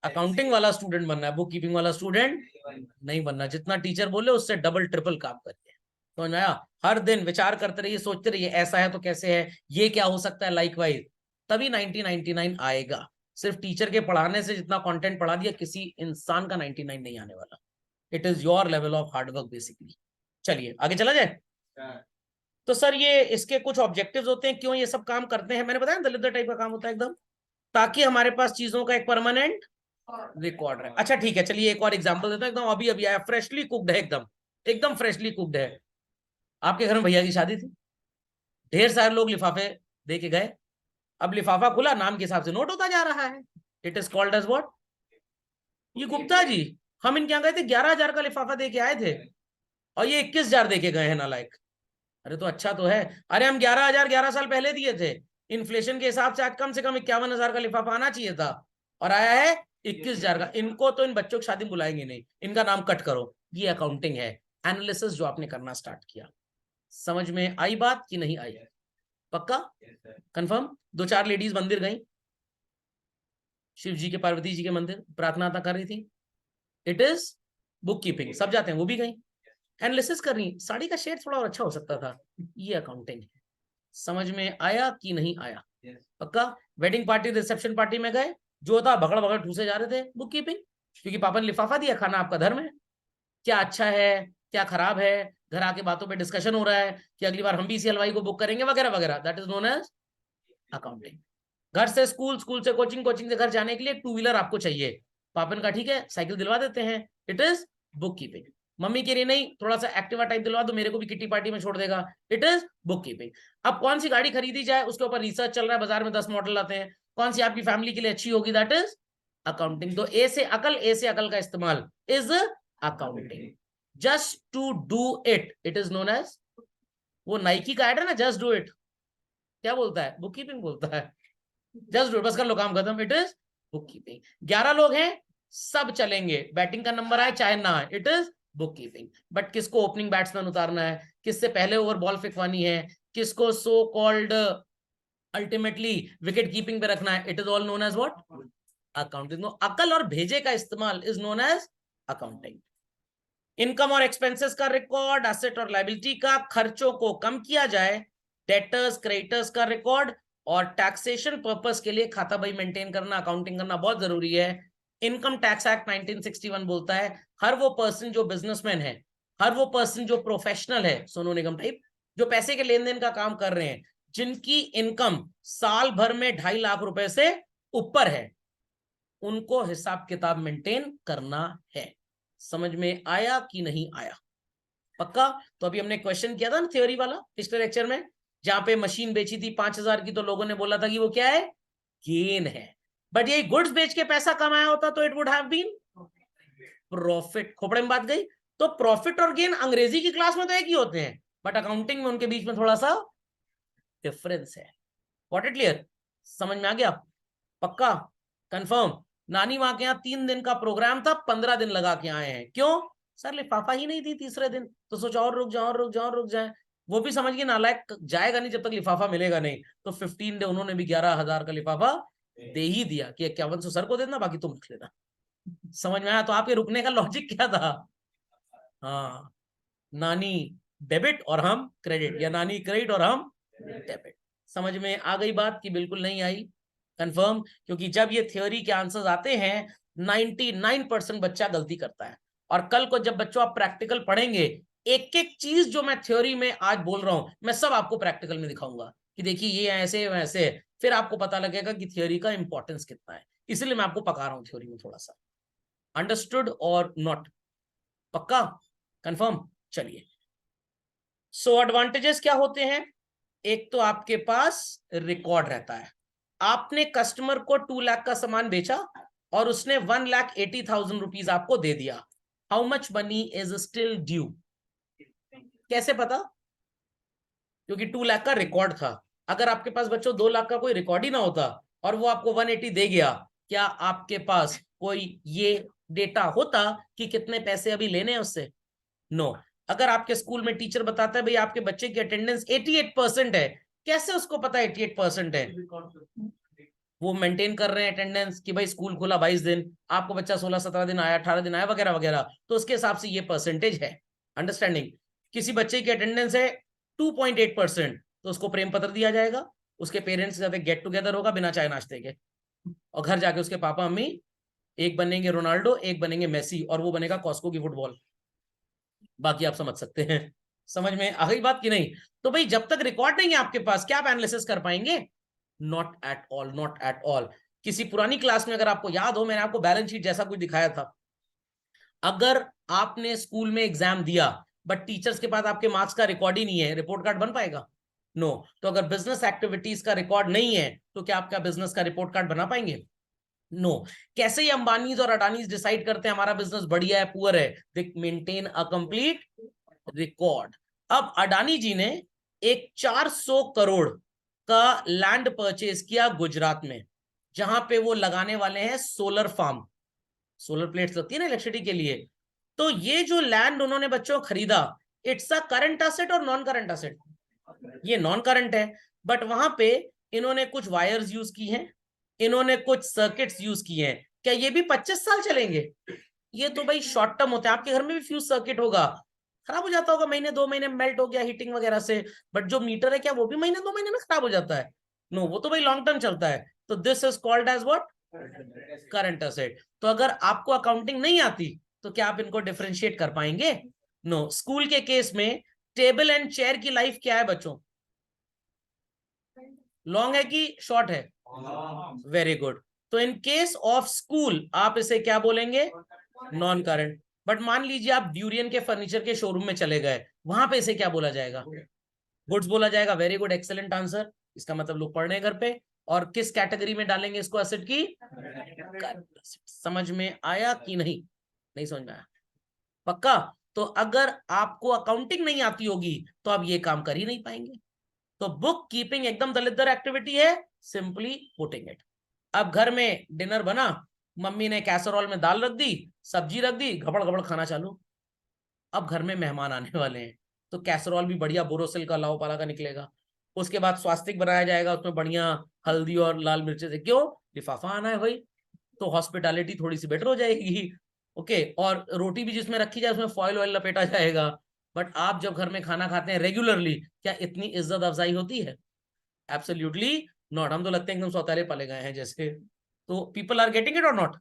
अकाउंटिंग वाला स्टूडेंट बनना है, बुक कीपिंग वाला स्टूडेंट नहीं बनना। जितना टीचर बोले उससे डबल ट्रिपल काम करिए। तो नया हर दिन विचार करते रहिए, सोचते रहिए ऐसा है तो कैसे है, ये क्या हो सकता है, लाइकवाइज। तभी 1999 आएगा। सिर्फ टीचर के पढ़ाने से जितना कंटेंट पढ़ा दिया, किसी इंसान का 99 नहीं आने वाला। It is your level of hard work basically. चलिए आगे चला जाए। तो सर ये इसके कुछ ऑब्जेक्टिव्स होते हैं, क्यों ये सब काम करते हैं, मैंने बताया दलिद्र टाइप का काम होता है एकदम, ताकि हमारे पास चीजों का एक परमानेंट रिकॉर्ड रहे। अच्छा ठीक है, चलिए एक और एग्जांपल देता हूं, एकदम अभी अभी आया, फ्रेशली कुक्ड है, एकदम एकदम फ्रेशली कुक्ड है। आपके घर में भैया की शादी थी, ढेर सारे लोग लिफाफे दे के गए। अब लिफाफा खुला, नाम के हिसाब से नोट होता जा रहा है। It is called as what? ये गुप्ता जी, हम इनके यहाँ गए थे, 11,000 का लिफाफा दे के आए थे और ये 21,000 दे के गए हैं नालायक। अरे तो अच्छा तो है। अरे हम 11,000 11 साल पहले दिए थे, इन्फ्लेशन के हिसाब से आज कम से कम 51,000 का लिफाफा आना चाहिए था, और आया है 21,000 का। इनको तो इन बच्चों की शादी में बुलाएंगे नहीं, इनका नाम कट करो। ये अकाउंटिंग है, एनालिसिस जो आपने करना स्टार्ट किया। समझ में आई बात कि नहीं आई? पक्का? कंफर्म? 2-4 लेडीज मंदिर गई, शिव जी के, पार्वती जी के मंदिर, प्रार्थना कर रही थी। It is book keeping. सब जाते हैं, वो भी गई एनालिसिस कर रही, साड़ी का शेड थोड़ा और अच्छा हो सकता था। ये अकाउंटिंग है। समझ में आया कि नहीं आया? पक्का? वेडिंग पार्टी, रिसेप्शन पार्टी में गए, जो होता भगड़ भगड़ ठूसे जा रहे थे, बुक कीपिंग। क्योंकि पापा ने लिफाफा दिया, खाना आपका धर्म है, क्या अच्छा है क्या खराब है, घर आके बातों पे डिस्कशन हो रहा है कि अगली बार हम भी इसी हलवाई को बुक करेंगे, वगैरह वगैरह। That is known as accounting. घर से स्कूल, स्कूल से कोचिंग, कोचिंग से घर जाने के लिए 2 व्हीलर आपको चाहिए, पापा ने कहा ठीक है साइकिल दिलवा देते हैं। It is book keeping. Mummy के लिए नहीं, थोड़ा सा एक्टिवा टाइप दिलवा दो, मेरे को भी किट्टी पार्टी में छोड़ देगा। It is book keeping. अब कौन सी गाड़ी खरीदी जाए उसके ऊपर रिसर्च चल रहा है, बाजार में 10 मॉडल आते हैं, कौन सी आपकी फैमिली के लिए अच्छी होगी, दैट इज अकाउंटिंग। तो ए से अकल का इस्तेमाल is accounting. Just to do it, it is known as, वो नाइकी का ऐड है ना, जस्ट डू इट, क्या बोलता है? बुक कीपिंग बोलता है। जस्ट डू, बस कर लो काम खत्म, इट इज बुक कीपिंग। 11 लोग हैं, सब चलेंगे, बैटिंग का नंबर आए चाहे ना आए, it is book keeping. But किसको ओपनिंग बैट्समैन उतारना है, किससे पहले ओवर बॉल फेंकवानी है, किसको so called ultimately wicket keeping पे रखना है, it is all known as what, accounting. अकल और भेजे का इस्तेमाल is known as accounting. Income और एक्सपेंसेस का रिकॉर्ड, एसेट और लायबिलिटी का, खर्चों को कम किया जाए, डेटर्स क्रेडिटर्स का रिकॉर्ड, और टैक्सेशन पर्पस के लिए खाता बही मेंटेन करना, अकाउंटिंग करना बहुत जरूरी है। इनकम टैक्स एक्ट 1961 बोलता है हर वो पर्सन जो बिजनेसमैन है, हर वो पर्सन जो प्रोफेशनल है, सोनू निगम टाइप, जो पैसे के लेन देन का काम कर रहे हैं, जिनकी इनकम साल भर में 2.5 लाख रुपए से ऊपर है, उनको हिसाब किताब मेंटेन करना है। समझ में आया कि नहीं आया? पक्का? तो अभी हमने क्वेश्चन किया था ना थ्योरी वाला पिछले लेक्चर में, जहां पे मशीन बेची थी 5,000 की, तो लोगों ने बोला था कि वो क्या है, गेन है। बट ये गुड्स बेच के पैसा कमाया होता तो it would have been profit. खोपड़े में बात गई। तो प्रॉफिट और गेन अंग्रेजी की क्लास में तो एक ही होते हैं, बट अकाउंटिंग में उनके बीच में थोड़ा सा डिफरेंस है। What it clear? समझ में आ गया? पक्का? कंफर्म? नानी वहां के यहाँ 3 दिन का प्रोग्राम था, 15 दिन लगा के आए हैं। क्यों? सर लिफाफा ही नहीं दी तीसरे दिन, तो सोचा और रुक जाओ, रुक जाओ, रुक जाए। वो भी समझ गए नालायक जाएगा नहीं जब तक लिफाफा मिलेगा नहीं। तो 15 डे उन्होंने भी 11,000 का लिफाफा दे ही दिया कि 5100 सर को देना, बाकी तुम रख लेना। समझ में आया? तो आपके रुकने का लॉजिक क्या था? हाँ, नानी डेबिट और हम क्रेडिट, या नानी क्रेडिट और हम डेबिट। समझ में आ गई बात कि बिल्कुल नहीं आई? कंफर्म? क्योंकि जब ये थ्योरी के आंसर्स आते हैं 99% बच्चा गलती करता है। और कल को जब बच्चों आप प्रैक्टिकल पढ़ेंगे, एक एक चीज जो मैं थ्योरी में आज बोल रहा हूं, मैं सब आपको प्रैक्टिकल में दिखाऊंगा कि देखिए ये ऐसे वैसे है। फिर आपको पता लगेगा कि थ्योरी का इंपॉर्टेंस कितना है। इसलिए मैं आपको पका रहा हूं थ्योरी में थोड़ा सा। अंडरस्टूड और नॉट? पक्का? कंफर्म? चलिए, सो एडवांटेजेस क्या होते हैं? एक तो आपके पास रिकॉर्ड रहता है। आपने कस्टमर को 2 लाख का सामान बेचा और उसने 1,80,000 रुपीज आपको दे दिया। How much money is still due? कैसे पता? क्योंकि 2 लाख का रिकॉर्ड था। अगर आपके पास बच्चों 2 लाख का कोई रिकॉर्ड ही ना होता और वो आपको 180 दे गया, क्या आपके पास कोई ये डेटा होता कि कितने पैसे अभी लेने हैं उससे? नो। अगर आपके स्कूल में टीचर बताता है भाई आपके बच्चे की अटेंडेंस 88% है, कैसे उसको पता 88% है? वो मेंटेन कर रहे हैं अटेंडेंस कि भाई स्कूल खुला 22 दिन, आपको बच्चा 16-17 दिन आया, 18 दिन आया, वगैरह वगैरह, तो उसके हिसाब से ये परसेंटेज है। अंडरस्टैंडिंग? किसी बच्चे की अटेंडेंस है 2.8%, तो उसको प्रेम पत्र दिया जाएगा, उसके पेरेंट्स के साथ गेट टुगेदर होगा बिना चाय नाश्ते के, और घर जाके उसके पापा मम्मी एक बनेंगे रोनाल्डो, एक बनेंगे मेसी, और वो बनेगा कॉस्को की फुटबॉल। बाकी आप समझ सकते हैं। समझ में आ गई बात कि नहीं? तो भाई जब तक रिकॉर्ड नहीं है आपके पास, क्या आप एनालिसिस कर पाएंगे? Not at all, not at all. किसी पुरानी क्लास में अगर आपको याद हो, मैंने आपको बैलेंस शीट जैसा कुछ दिखाया था। अगर आपने स्कूल में एग्जाम दिया बट टीचर्स के पास आपके मार्क्स का रिकॉर्ड ही नहीं है, रिपोर्ट कार्ड बन पाएगा? नो। तो अगर बिजनेस एक्टिविटीज का रिकॉर्ड नहीं है, तो क्या आपका बिजनेस का रिपोर्ट कार्ड बना पाएंगे? नो। कैसे ये अंबानीज और अडानीज डिसाइड करते हैं हमारा बिजनेस बढ़िया है पुअर है? दे मेंटेन अ कंप्लीट रिकॉर्ड। अब अडानी जी ने एक 400 करोड़ का लैंड परचेज किया गुजरात में, जहां पे वो लगाने वाले हैं सोलर फार्म। सोलर प्लेट्स लगती है ना इलेक्ट्रिसिटी के लिए। तो ये जो लैंड उन्होंने बच्चों खरीदा, इट्स अ करंट असेट और नॉन करंट असेट? ये नॉन करंट है। बट वहां पे इन्होंने कुछ वायर्स यूज की हैं, इन्होंने कुछ सर्किट्स यूज किए हैं। क्या ये भी 25 साल चलेंगे? ये तो भाई शॉर्ट टर्म होता है। आपके घर में भी फ्यूज सर्किट होगा, खराब हो जाता होगा, महीने 2 महीने में मेल्ट हो गया हीटिंग वगैरह से। बट जो मीटर है क्या वो भी महीने 2 महीने में खराब हो जाता है? नो, वो तो भाई लॉन्ग टर्म चलता है। तो this is called as what? Current asset. तो अगर आपको अकाउंटिंग नहीं आती, तो क्या आप इनको डिफरेंशिएट कर पाएंगे? नो। स्कूल के केस में टेबल एंड चेयर की लाइफ क्या है बच्चों? लॉन्ग है कि शॉर्ट है? Very good. तो इन केस ऑफ स्कूल आप इसे क्या बोलेंगे? Non current. बट मान लीजिए आप ड्यूरियन के फर्नीचर के शोरूम में चले गए, वहां पे इसे क्या बोला जाएगा? गुड्स बोला जाएगा। Very good, excellent answer. इसका मतलब लोग पढ़ रहे हैं घर पे। और किस कैटेगरी में डालेंगे इसको एसेट की? समझ में आया कि नहीं? नहीं समझ में आया? पक्का? तो अगर आपको अकाउंटिंग नहीं आती होगी तो आप ये काम कर ही नहीं पाएंगे। तो बुक कीपिंग एकदम दलिद्र एक्टिविटी है, सिंपली पुटिंग इट। अब घर में डिनर बना, मम्मी ने कैसरोल में दाल रख दी, सब्जी रख दी, घबड़ घबड़ खाना चालू। अब घर में मेहमान आने वाले हैं, तो कैसरोल भी बढ़िया बोरोसिल का लाओ पाला का निकलेगा, उसके बाद स्वास्तिक बनाया जाएगा, उसमें बढ़िया हल्दी और लाल मिर्च से, क्यों, लिफाफा आना है भाई, तो हॉस्पिटैलिटी थोड़ी सी बेटर हो जाएगी। ओके, और रोटी भी जिसमें रखी जाए उसमें फॉइल ऑयल लपेटा जाएगा। बट आप जब घर में खाना खाते हैं रेगुलरली, क्या इतनी इज्जत अफजाई होती है? Absolutely not. हम तो लगते हैं एकदम सौतेले पले गए हैं जैसे। तो पीपल आर गेटिंग इट और नॉट?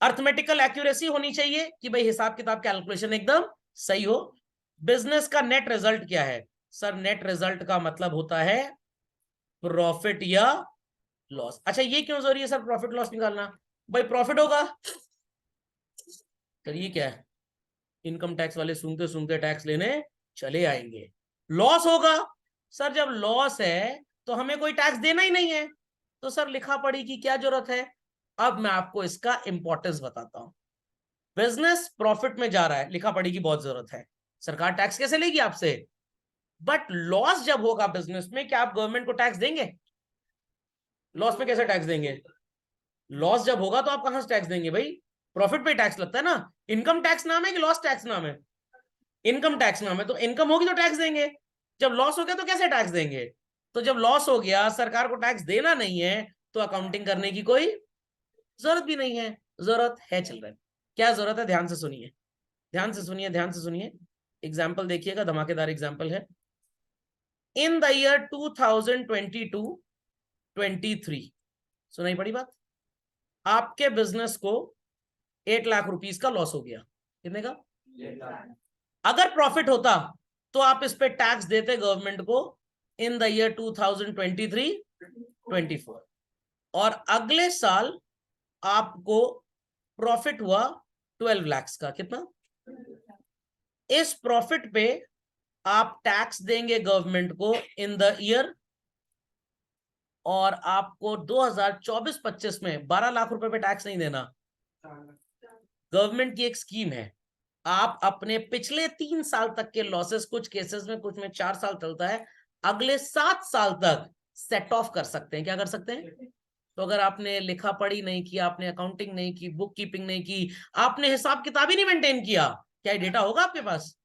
अर्थमेटिकल एक्यूरेसी होनी चाहिए कि भाई हिसाब किताब कैलकुलेशन एकदम सही हो। बिजनेस का नेट रिजल्ट क्या है? सर नेट रिजल्ट का मतलब होता है प्रॉफिट या लॉस। अच्छा ये क्यों जरूरी है सर प्रॉफिट लॉस निकालना? भाई प्रॉफिट होगा, सर ये क्या है, इनकम टैक्स वाले सूंघते सूंघते टैक्स लेने चले आएंगे। लॉस होगा, सर जब लॉस है तो हमें कोई टैक्स देना ही नहीं है, तो सर लिखा पढ़ी की क्या जरूरत है? अब मैं आपको इसका इंपॉर्टेंस बताता हूं। बिजनेस प्रॉफिट में जा रहा है, लिखा पढ़ी की बहुत जरूरत है, सरकार टैक्स कैसे लेगी आपसे? बट लॉस जब होगा बिजनेस में, क्या आप गवर्नमेंट को टैक्स देंगे? लॉस में कैसे टैक्स देंगे? लॉस जब होगा तो आप कहां से टैक्स देंगे भाई? प्रॉफिट पे टैक्स लगता है ना। इनकम टैक्स नाम है कि लॉस टैक्स नाम है? इनकम टैक्स नाम है। तो इनकम होगी तो टैक्स देंगे, जब लॉस हो गया तो कैसे टैक्स देंगे? तो जब लॉस हो गया, सरकार को टैक्स देना नहीं है, तो अकाउंटिंग करने की कोई जरूरत भी नहीं है। जरूरत है चिल्ड्रन, क्या जरूरत है? ध्यान से सुनिए, ध्यान से सुनिए, ध्यान से सुनिए। एग्जाम्पल देखिएगा, धमाकेदार एग्जाम्पल है। इन द ईयर 2022-23, सुनाई पड़ी बात? आपके बिजनेस को 8 लाख रुपीस का लॉस हो गया। कितने का? अगर प्रॉफिट होता तो आप इस पे टैक्स देते गवर्नमेंट को इन द ईयर 2023-24, और अगले साल आपको प्रॉफिट हुआ 12 लाख का। कितना? इस प्रॉफिट पे आप टैक्स देंगे गवर्नमेंट को इन द ईयर, और आपको 2024-25 में 12 लाख रुपए पे टैक्स नहीं देना। गवर्नमेंट की एक स्कीम है, आप अपने पिछले 3 साल तक के लॉसेस, कुछ केसेस में, कुछ में 4 साल चलता है, अगले 7 साल तक सेट ऑफ कर सकते हैं। क्या कर सकते हैं? तो अगर आपने लिखा पढ़ी नहीं की, आपने अकाउंटिंग नहीं की, बुक कीपिंग नहीं की, आपने हिसाब किताब ही नहीं मेंटेन किया, क्या डेटा होगा आपके पास?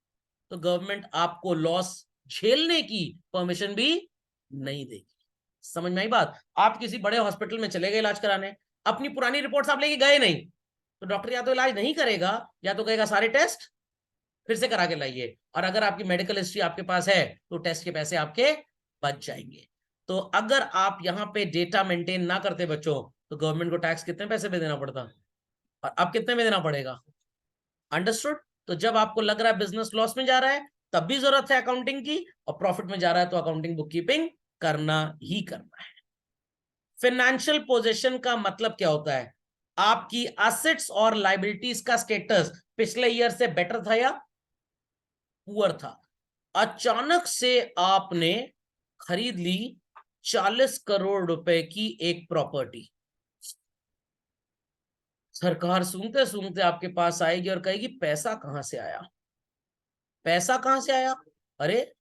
तो गवर्नमेंट आपको लॉस झेलने की परमिशन भी नहीं देगी। समझ में आई बात? आप किसी बड़े हॉस्पिटल में चले गए इलाज कराने, अपनी पुरानी रिपोर्ट्स आप लेके गए नहीं, तो डॉक्टर या तो इलाज नहीं करेगा, या तो कहेगा सारे टेस्ट फिर से करा के लाइए। और अगर आपकी मेडिकल हिस्ट्री आपके पास है तो टेस्ट के पैसे आपके बच जाएंगे। तो अगर आप यहाँ पे डेटा मेंटेन ना करते बच्चों, तो गवर्नमेंट को टैक्स कितने पैसे पे देना पड़ता, और अब कितने में देना पड़ेगा? अंडरस्टूड? तो जब आपको लग रहा है बिजनेस लॉस में जा रहा है, तब भी जरूरत है अकाउंटिंग की, और प्रॉफिट में जा रहा है तो अकाउंटिंग बुक कीपिंग करना ही करना है। फाइनेंशियल पोजीशन का मतलब क्या होता है? आपकी एसेट्स और लाइबिलिटीज का स्टेटस पिछले ईयर से बेटर था या पुअर था? अचानक से आपने खरीद ली 40 करोड़ रुपए की एक प्रॉपर्टी, सरकार सूंघते सूंघते आपके पास आएगी और कहेगी पैसा कहां से आया? पैसा कहां से आया? अरे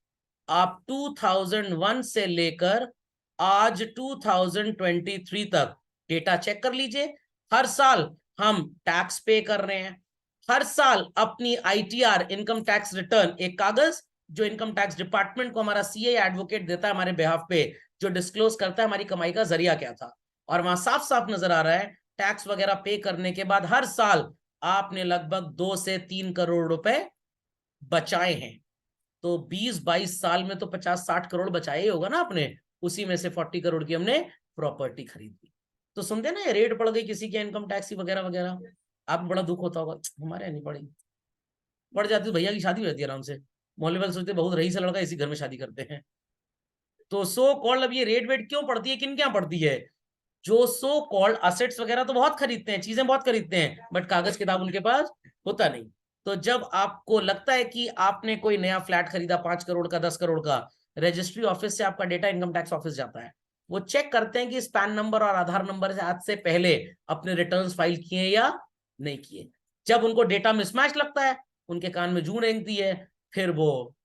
आप 2001 से लेकर आज 2023 तक डेटा चेक कर लीजिए। हर साल हम टैक्स पे कर रहे हैं, हर साल अपनी आईटीआर, इनकम टैक्स रिटर्न, एक कागज जो इनकम टैक्स डिपार्टमेंट को हमारा सीए एडवोकेट देता है हमारे बिहाफ पे, जो डिस्क्लोज करता है हमारी कमाई का जरिया क्या था, और वहां साफ साफ नजर आ रहा है टैक्स वगैरह पे करने के बाद हर साल आपने लगभग 2 से 3 करोड़ रुपए बचाए हैं। तो 20-22 साल में तो 50-60 करोड़ बचाए ही होगा ना आपने, उसी में से 40 करोड़ की हमने प्रॉपर्टी खरीदी। तो सुनते ना, रेट बढ़ गई किसी के इनकम टैक्स की वगैरह वगैरह, आपको बड़ा दुख होता होगा, हमारे नहीं पड़ी, पड़ जाती तो भैया की शादी हो जाती है आराम से, मोहल्ले वाले सोचते बहुत रही से लड़का इसी घर में शादी करते हैं। तो सो कॉल्ड, अब ये रेट वेट क्यों पड़ती है, किन क्या पड़ती है? जो सो कॉल्ड असेट्स वगैरह तो बहुत खरीदते हैं, चीजें बहुत खरीदते हैं, बट कागज किताब उनके पास होता नहीं। तो जब आपको लगता है कि आपने कोई नया फ्लैट खरीदा 5 करोड़ का, 10 करोड़ का, रजिस्ट्री ऑफिस से आपका डेटा इनकम टैक्स ऑफिस जाता है, वो चेक करते हैं कि इस पैन नंबर और आधार नंबर से आज से पहले अपने रिटर्न्स फाइल किए या नहीं किए। जब उनको डेटा मिसमैच लगता है, उनके कान में जूं रेंगती है, फिर वो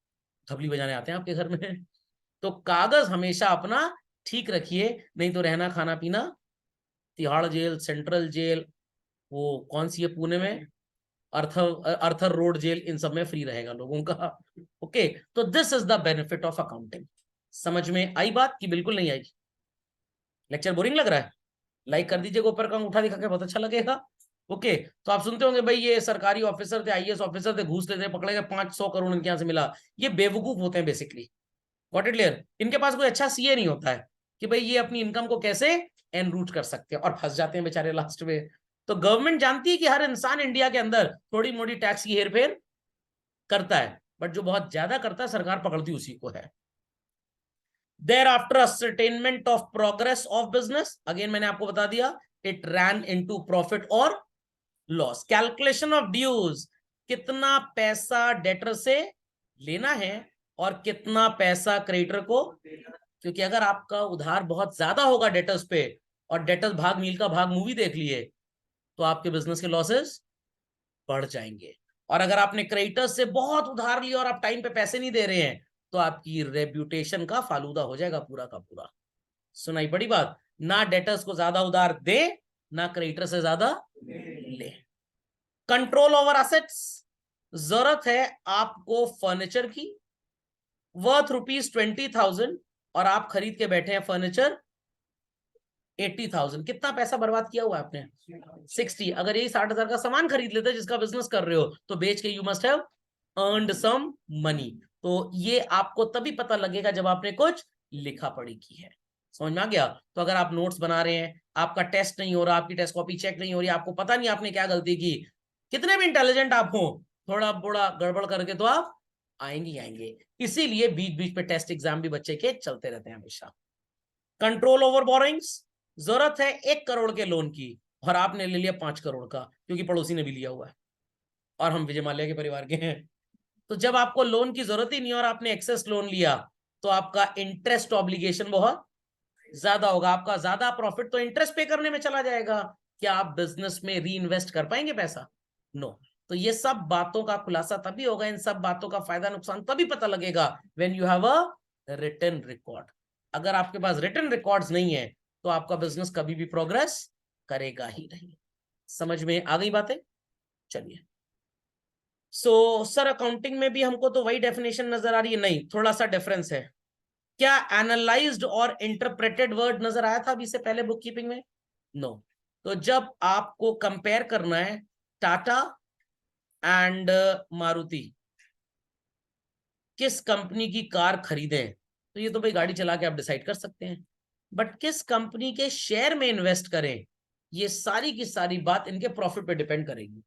थपली बजाने आते हैं आपके घर में। तो कागज हमेशा अपना ठीक रखिए, नहीं तो रहना खाना पीना तिहाड़ जेल, सेंट्रल जेल, वो कौन सी है पुणे में, अर्थर अर्थर रोड जेल, इन सब में फ्री रहेगा लोगों का। ओके, तो this is the benefit of accounting. समझ में आई बात कि बिल्कुल नहीं आई? लेक्चर बोरिंग लग रहा है? लाइक कर दीजिएगा ऊपर का अंगूठा दिखा के, बहुत अच्छा लगेगा। ओके, तो आप सुनते होंगे भाई ये सरकारी ऑफिसर थे, आईएएस ऑफिसर थे, घूस लेते पकड़े गए, 500 करोड़ इनके यहाँ से मिला। ये बेवकूफ होते हैं बेसिकली। Got it clear? इनके पास कोई अच्छा सीए नहीं होता है कि भाई ये अपनी इनकम को कैसे एनरूट कर सकते हैं, और फंस जाते हैं बेचारे लास्ट में। तो गवर्नमेंट जानती है कि हर इंसान इंडिया के अंदर थोड़ी मोटी टैक्स की हेरफेर करता है, बट जो बहुत ज्यादा करता है सरकार पकड़ती उसी को है। Thereafter ascertainment of progress of business, again मैंने आपको बता दिया, it ran into profit और लॉस। कैलकुलेशन ऑफ ड्यूज, कितना पैसा डेटर से लेना है और कितना पैसा क्रेडिटर को, क्योंकि अगर आपका उधार बहुत ज्यादा होगा डेटर्स पे, और डेटर्स भाग मील का भाग मूवी देख लिए, तो आपके बिजनेस के लॉसेस बढ़ जाएंगे। और अगर आपने क्रेडिटर्स से बहुत उधार लिया और आप टाइम पे पैसे नहीं दे रहे हैं, तो आपकी रेप्यूटेशन का फालूदा हो जाएगा पूरा का पूरा। सुनाई बड़ी बात, ना डेटर्स को ज्यादा उधार दे, ना क्रेडिटर से ज्यादा ले। कंट्रोल ओवर एसेट्स, जरूरत है आपको फर्नीचर की वर्थ ₹20,000 और आप खरीद के बैठे हैं फर्नीचर 80,000। कितना पैसा बर्बाद किया हुआ है आपने? 60। अगर यही 60,000 का सामान खरीद लेते जिसका बिजनेस कर रहे हो, तो बेच के you must have earned some money. तो ये आपको तभी पता लगेगा जब आपने कुछ लिखा पढ़ी की है। समझ में आ गया? तो अगर आप नोट्स बना रहे हैं, आपका टेस्ट नहीं हो रहा, आपकी टेस्ट कॉपी चेक नहीं हो रही, आपको पता नहीं आपने क्या गलती की, कितने भी इंटेलिजेंट आप हो, थोड़ा बड़ा गड़बड़ करके तो आप आएंगे आएंगे। इसीलिए बीच बीच पे टेस्ट एग्जाम भी बच्चे के चलते रहते हैं हमेशा। कंट्रोल ओवर बोरोइंग्स, जरूरत है 1 करोड़ के लोन की और आपने ले लिया 5 करोड़ का, क्योंकि पड़ोसी ने भी लिया हुआ है और हम विजय माल्या के परिवार के हैं। तो जब आपको लोन की जरूरत ही नहीं और आपने एक्सेस लोन लिया, तो आपका इंटरेस्ट ऑब्लिगेशन बहुत ज्यादा होगा, आपका ज्यादा प्रॉफिट तो इंटरेस्ट पे करने में चला जाएगा। क्या आप बिजनेस में री इन्वेस्ट कर पाएंगे पैसा? नो। तो ये सब बातों का खुलासा तभी होगा, इन सब बातों का फायदा नुकसान तभी पता लगेगा when you have a written record. अगर आपके पास रिटन रिकॉर्ड्स नहीं है, तो आपका बिजनेस कभी भी प्रोग्रेस करेगा ही नहीं। समझ में आ गई बातें? चलिए। सो सर अकाउंटिंग में भी हमको तो वही डेफिनेशन नजर आ रही है? नहीं, थोड़ा सा डिफरेंस है। क्या एनालाइज्ड और इंटरप्रेटेड वर्ड नजर आया था अभी से पहले बुक कीपिंग में? नो। तो जब आपको कंपेयर करना है टाटा एंड मारुति, किस कंपनी की कार खरीदें, तो ये तो भाई गाड़ी चला के आप डिसाइड कर सकते हैं, बट किस कंपनी के शेयर में इन्वेस्ट करें, ये सारी की सारी बात इनके प्रॉफिट पे डिपेंड करेगी।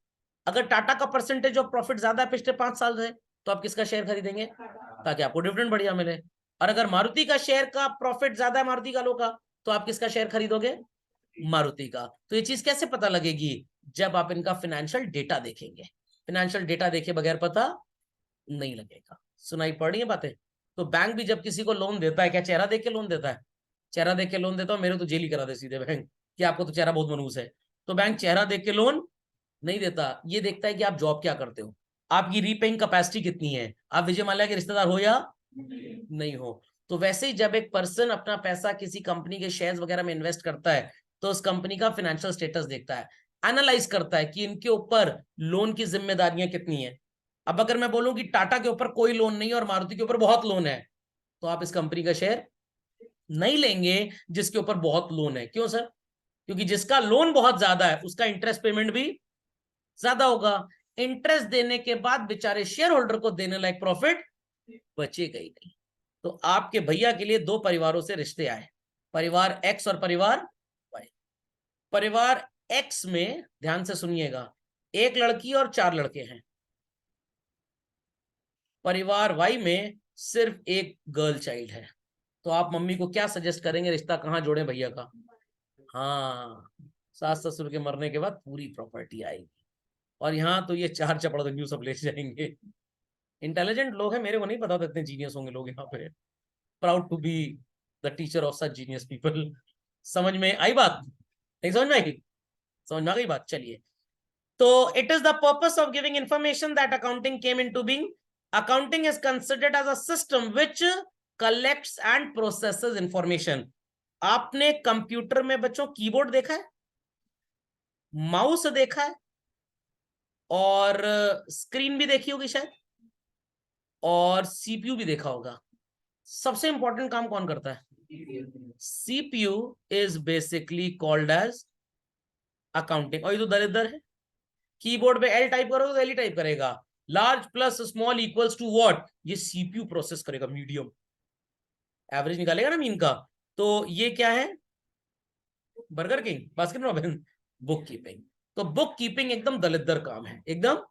अगर टाटा का परसेंटेज ऑफ प्रॉफिट ज्यादा है पिछले 5 साल से, तो आप किसका शेयर खरीदेंगे ताकि आपको डिविडेंड बढ़िया मिले? और अगर मारुति का शेयर का प्रॉफिट ज्यादा है मारुति वालों का, तो आप किसका शेयर खरीदोगे? मारुति का। तो ये चीज कैसे पता लगेगी? जब आप इनका फाइनेंशियल डेटा देखेंगे। फाइनेंशियल डेटा देखे बगैर पता नहीं लगेगा। सुनाई पड़ रही है बातें? तो बैंक भी जब किसी को लोन देता है, क्या चेहरा देख के लोन देता है? चेहरा देख के लोन देता हूं, मेरे तो जेल ही करा दे सीधे बैंक, कि आपको तो चेहरा बहुत मनूस है। तो बैंक चेहरा देख के लोन नहीं देता, ये देखता है कि आप जॉब क्या करते हो, आपकी रीपेइंग कैपेसिटी कितनी है, आप विजय माल्या के रिश्तेदार हो या नहीं हो। तो वैसे ही जब एक पर्सन अपना पैसा किसी कंपनी के शेयर्स वगैरह में इन्वेस्ट करता है, तो उस कंपनी का फाइनेंशियल स्टेटस देखता है, एनालाइज करता है कि इनके ऊपर लोन की जिम्मेदारियां कितनी है। अब अगर मैं बोलूं कि टाटा के ऊपर कोई लोन नहीं है और मारुति के ऊपर बहुत लोन है, तो आप इस कंपनी का शेयर नहीं लेंगे जिसके ऊपर बहुत लोन है। क्यों सर? क्योंकि जिसका लोन बहुत ज्यादा है उसका इंटरेस्ट पेमेंट भी ज्यादा होगा। इंटरेस्ट देने के बाद बेचारे शेयर होल्डर को देने लायक प्रॉफिट बचेगा ही नहीं। तो आपके भैया के लिए 2 परिवारों से रिश्ते आए, परिवार एक्स और परिवार वाई। परिवार एक्स में ध्यान से सुनिएगा, 1 लड़की और 4 लड़के हैं। परिवार वाई में सिर्फ 1 गर्ल चाइल्ड है। तो आप मम्मी को क्या सजेस्ट करेंगे, रिश्ता कहां जोड़े भैया का? हाँ, सास ससुर के मरने के बाद पूरी प्रॉपर्टी आएगी, और यहाँ तो ये 4 चपड़गंजू सब ले जाएंगे। इंटेलिजेंट लोग हैं, मेरे को नहीं पता था इतने जीनियस होंगे लोग यहाँ पे। Proud to be the teacher of such genius people. समझ में आई बात? नहीं समझ में आई? समझ में आ गई बात? चलिए। तो it is the purpose of giving information that accounting came into being. Accounting is considered as a system which collects and processes information. आपने कंप्यूटर में बच्चों कीबोर्ड देखा है, माउस देखा है, और स्क्रीन भी देखी होगी शायद, और सीपीयू भी देखा होगा। सबसे इंपॉर्टेंट काम कौन करता है? CPU is basically called as accounting. और ये तो दरिद्र है, कीबोर्ड पे L टाइप करोगे तो L ही टाइप करेगा, large plus small equals to what, ये CPU प्रोसेस करेगा, मीडियम एवरेज निकालेगा ना मीन का। तो ये क्या है? Burger King, Baskin Robbins, bookkeeping. तो बुक कीपिंग एकदम दलिद्र काम है, एकदम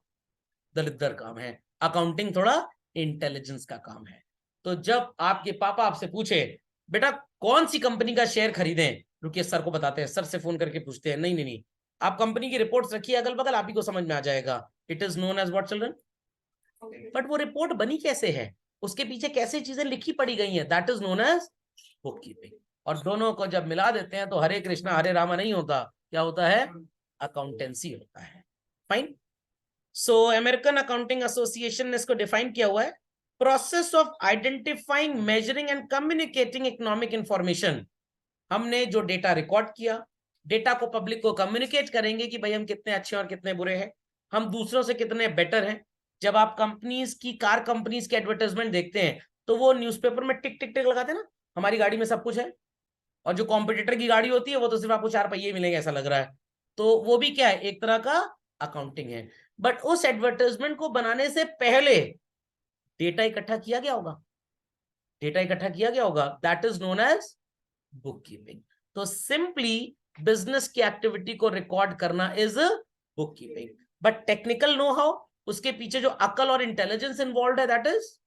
दलिद्र काम है। अकाउंटिंग थोड़ा इंटेलिजेंस का काम है। तो जब आपके पापा आपसे पूछे बेटा कौन सी कंपनी का शेयर खरीदें, रुकिए सर को बताते हैं, सर से फोन करके पूछते हैं, नहीं नहीं नहीं, आप कंपनी की रिपोर्ट्स रखिए अगल बगल, आप ही को समझ में आ जाएगा। It is known as what children? But वो रिपोर्ट बनी कैसे है, उसके पीछे कैसे चीजें लिखी पड़ी गई हैं, that is known as bookkeeping. और दोनों को जब मिला देते हैं तो हरे कृष्णा हरे रामा नहीं होता, क्या होता है? अकाउंटेंसी होता है। फाइन। सो अमेरिकन अकाउंटिंग एसोसिएशन ने इसको डिफाइन किया हुआ है, process of identifying, measuring and communicating economic information. हमने जो डेटा रिकॉर्ड किया, डेटा को पब्लिक को कम्युनिकेट करेंगे कि भाई हम कितने अच्छे और कितने बुरे हैं, हम दूसरों से कितने बेटर हैं। जब आप कंपनीज की, कार कंपनीज की एडवर्टाइजमेंट देखते हैं तो वो न्यूज़पेपर में टिक टिक टिक लगाते हैं ना, हमारी गाड़ी में सब कुछ है, और जो कॉम्पिटिटर की गाड़ी होती है वो तो सिर्फ आपको 4 पहिए मिलेंगे ऐसा लग रहा है। तो वो भी क्या है, एक तरह का अकाउंटिंग है। बट उस एडवर्टाइजमेंट को बनाने से पहले डेटा इकट्ठा किया गया होगा, डेटा इकट्ठा किया गया होगा, that is known as bookkeeping. तो सिंपली बिजनेस की एक्टिविटी को रिकॉर्ड करना is book keeping. But technical know how, उसके पीछे जो अकल और इंटेलिजेंस इन्वॉल्व है, दैट इज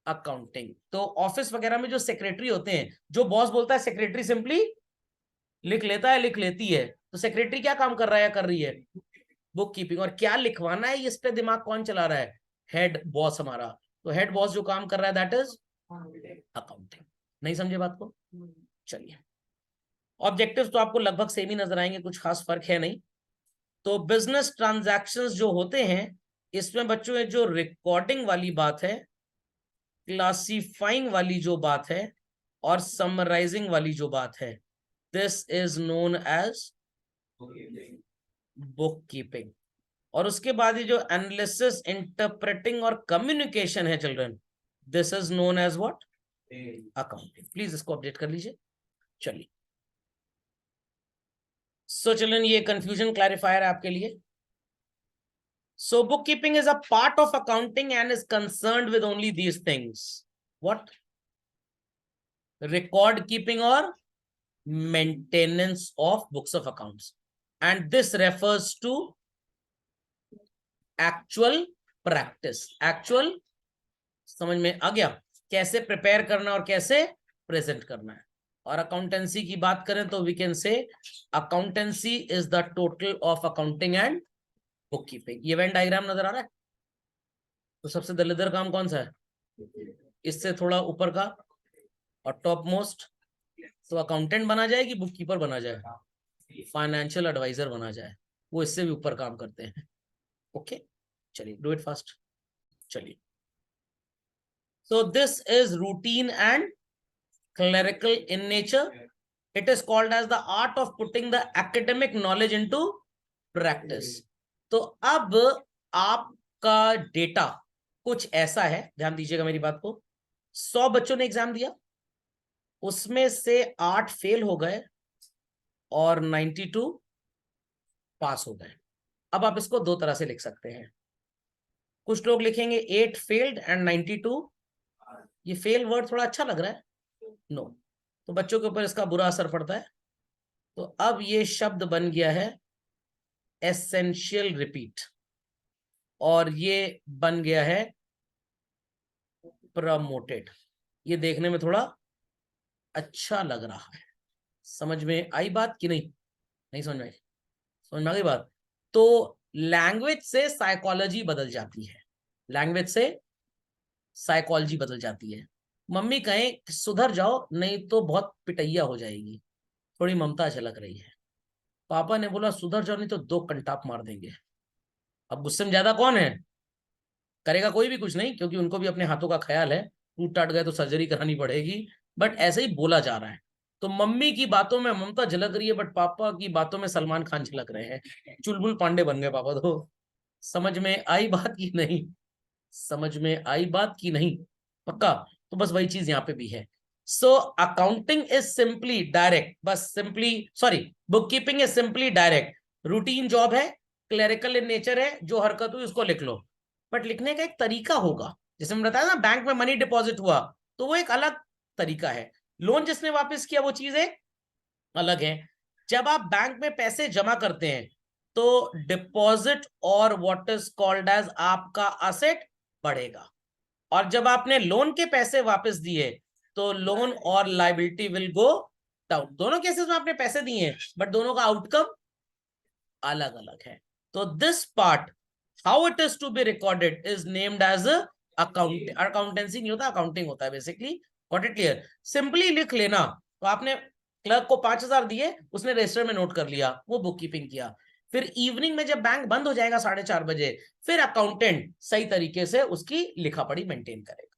अकाउंटिंग। तो ऑफिस वगैरह में जो सेक्रेटरी होते हैं, जो बॉस बोलता है सेक्रेटरी सिंपली लिख लेता है, लिख लेती है, तो सेक्रेटरी क्या काम कर रहा है या कर रही है? Book keeping. और क्या लिखवाना है इस पे दिमाग कौन चला रहा है? हेड बॉस हमारा। तो हेड बॉस जो काम कर रहा है दैट इज अकाउंटिंग। नहीं समझे बात को? चलिए, ऑब्जेक्टिव्स तो आपको लगभग सेम ही नजर आएंगे, कुछ खास फर्क है नहीं। तो बिजनेस ट्रांजैक्शंस जो होते हैं, इसमें बच्चों जो रिकॉर्डिंग वाली बात है, क्लासिफाइंग वाली जो बात है, और समराइजिंग वाली जो बात है, this is known as bookkeeping. और उसके बाद ये जो एनालिसिस, इंटरप्रेटिंग और कम्युनिकेशन है children, this is known as what? Accounting. Please इसको अपडेट कर लीजिए। चलिए, सो चिल्ड्रन ये कंफ्यूजन क्लैरिफायर है आपके लिए। So bookkeeping is a part of accounting and is concerned with only these things. What? Record keeping or maintenance of books of accounts. And this refers to actual practice. Actual, समझ में आ गया, कैसे prepare करना और कैसे present करना है। और अकाउंटेंसी की बात करें तो we can say accountancy is the total of accounting and bookkeeping. ये वेन डायग्राम नजर आ रहा है? तो सबसे दलिदर काम कौन सा है? इससे थोड़ा ऊपर का और टॉप मोस्ट। तो अकाउंटेंट बना जाए कि बुक कीपर बना जाए? फाइनेंशियल एडवाइजर बना जाए, वो इससे भी ऊपर काम करते हैं। ओके, चलिए डू इट फास्ट। चलिए, so this is routine and clerical in nature. It is called as the art of putting the academic knowledge into practice. तो अब आपका डेटा कुछ ऐसा है, ध्यान दीजिएगा मेरी बात को। 100 बच्चों ने एग्जाम दिया, उसमें से 8 फेल हो गए और 92 पास हो गए। अब आप इसको दो तरह से लिख सकते हैं। कुछ लोग लिखेंगे 8 फेल्ड एंड 92। ये फेल वर्ड थोड़ा अच्छा लग रहा है, नो, तो बच्चों के ऊपर इसका बुरा असर पड़ता है। तो अब ये शब्द बन गया है एसेंशियल रिपीट, और ये बन गया है प्रमोटेड। ये देखने में थोड़ा अच्छा लग रहा है। समझ में आई बात कि नहीं? नहीं समझ में आई? समझ में आ गई बात? तो लैंग्वेज से साइकोलॉजी बदल जाती है, लैंग्वेज से साइकोलॉजी बदल जाती है। मम्मी कहें सुधर जाओ नहीं तो बहुत पिटैया हो जाएगी, थोड़ी ममता झलक रही है। पापा ने बोला सुधर जाओ नहीं तो 2 कंटाप मार देंगे। अब गुस्से में ज्यादा कौन है? करेगा कोई भी कुछ नहीं, क्योंकि उनको भी अपने हाथों का ख्याल है, टूट टाट गए तो सर्जरी करानी पड़ेगी। बट ऐसे ही बोला जा रहा है। तो मम्मी की बातों में ममता झलक रही है, बट पापा की बातों में सलमान खान झलक रहे हैं। चुलबुल पांडे बन गए पापा तो। समझ में आई बात की नहीं? समझ में आई बात की नहीं? पक्का? तो बस वही चीज यहाँ पे भी है। So accounting is simply direct, बस simply sorry, book keeping is simply direct, routine job है, क्लेरिकल इन नेचर है, जो हरकत हुई उसको लिख लो। बट लिखने का एक तरीका होगा, जैसे मैंने बताया ना बैंक में मनी डिपॉजिट हुआ तो वो एक अलग तरीका है, लोन जिसने वापस किया वो चीज एक अलग है। जब आप बैंक में पैसे जमा करते हैं तो डिपॉजिट और व्हाट इज कॉल्ड एज आपका असेट बढ़ेगा, और जब आपने लोन के पैसे वापस दिए तो लोन और लाइबिलिटी विल गो डाउन। दोनों केसेस में आपने पैसे दिए हैं बट दोनों का आउटकम अलग अलग है। तो this part how it is to be recorded is named as account, accountancy नहीं होता, अकाउंटिंग होता है basically. Got it clear? Simply लिख लेना, तो आपने क्लर्क को 5,000 दिए, उसने रजिस्टर में नोट कर लिया, वो बुक कीपिंग किया। फिर इवनिंग में जब बैंक बंद हो जाएगा 4:30 बजे, फिर अकाउंटेंट सही तरीके से उसकी लिखा पढ़ी मेंटेन करेगा।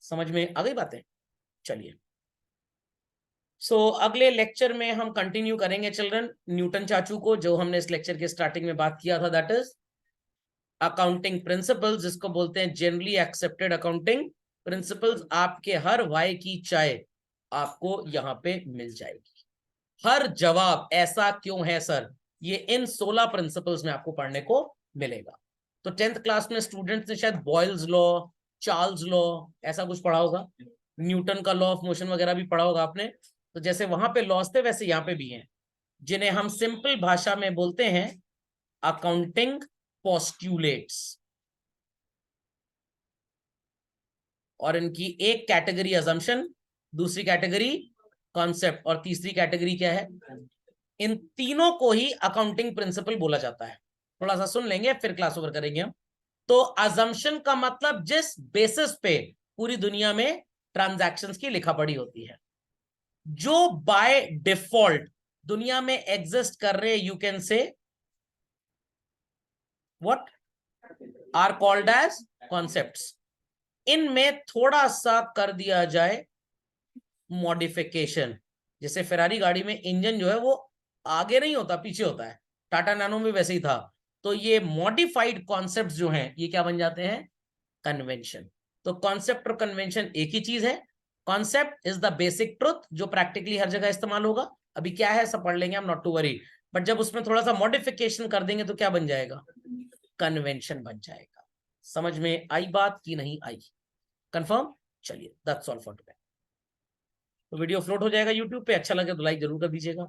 समझ में आ गई बातें? चलिए, अगले लेक्चर में हम कंटिन्यू करेंगे चिल्ड्रन न्यूटन चाचू को, जो हमने इस लेक्चर के स्टार्टिंग में बात किया था, दैट इज अकाउंटिंग प्रिंसिपल्स, जिसको बोलते हैं जनरली एक्सेप्टेड अकाउंटिंग प्रिंसिपल्स। आपके हर वाई की चाय आपको यहां पे मिल जाएगी, हर जवाब ऐसा क्यों है सर, ये इन 16 प्रिंसिपल्स में आपको पढ़ने को मिलेगा। तो 10th क्लास में स्टूडेंट्स ने शायद बॉयल्स लॉ, चार्ल्स लॉ, ऐसा कुछ पढ़ा होगा, न्यूटन का लॉ ऑफ मोशन वगैरह भी पढ़ा होगा आपने। तो जैसे वहां पे लॉस थे वैसे यहाँ पे भी हैं, जिन्हें हम सिंपल भाषा में बोलते हैं अकाउंटिंग पोस्ट्यूलेट्स। और इनकी एक कैटेगरी अजम्पशन, दूसरी कैटेगरी कॉन्सेप्ट, और तीसरी कैटेगरी क्या है? इन तीनों को ही अकाउंटिंग प्रिंसिपल बोला जाता है। थोड़ा सा सुन लेंगे फिर क्लास ओवर करेंगे हम। तो अजम्पशन का मतलब जिस बेसिस पे पूरी दुनिया में ट्रांजैक्शंस की लिखा पढ़ी होती है, जो बाय डिफॉल्ट दुनिया में एग्जिस्ट कर रहे, you can say what are called as concepts. इनमें थोड़ा सा कर दिया जाए मॉडिफिकेशन, जैसे फेरारी गाड़ी में इंजन जो है वो आगे नहीं होता, पीछे होता है, टाटा नैनो में वैसे ही था। तो ये मॉडिफाइड कॉन्सेप्ट्स जो हैं ये क्या बन जाते हैं? कन्वेंशन। तो कॉन्सेप्ट और कन्वेंशन एक ही चीज है। Concept is the basic truth जो प्रैक्टिकली हर जगह इस्तेमाल होगा। अभी क्या है सब पढ़ लेंगे हम, नॉट टू वरी। बट जब उसमें थोड़ा सा मॉडिफिकेशन कर देंगे तो क्या बन जाएगा? कन्वेंशन बन जाएगा। समझ में आई बात कि नहीं आई? कंफर्म? चलिए, दैट्स ऑल फॉर टुडे। तो वीडियो अपलोड हो जाएगा यूट्यूब पे, अच्छा लगे तो लाइक जरूर कर दीजिएगा।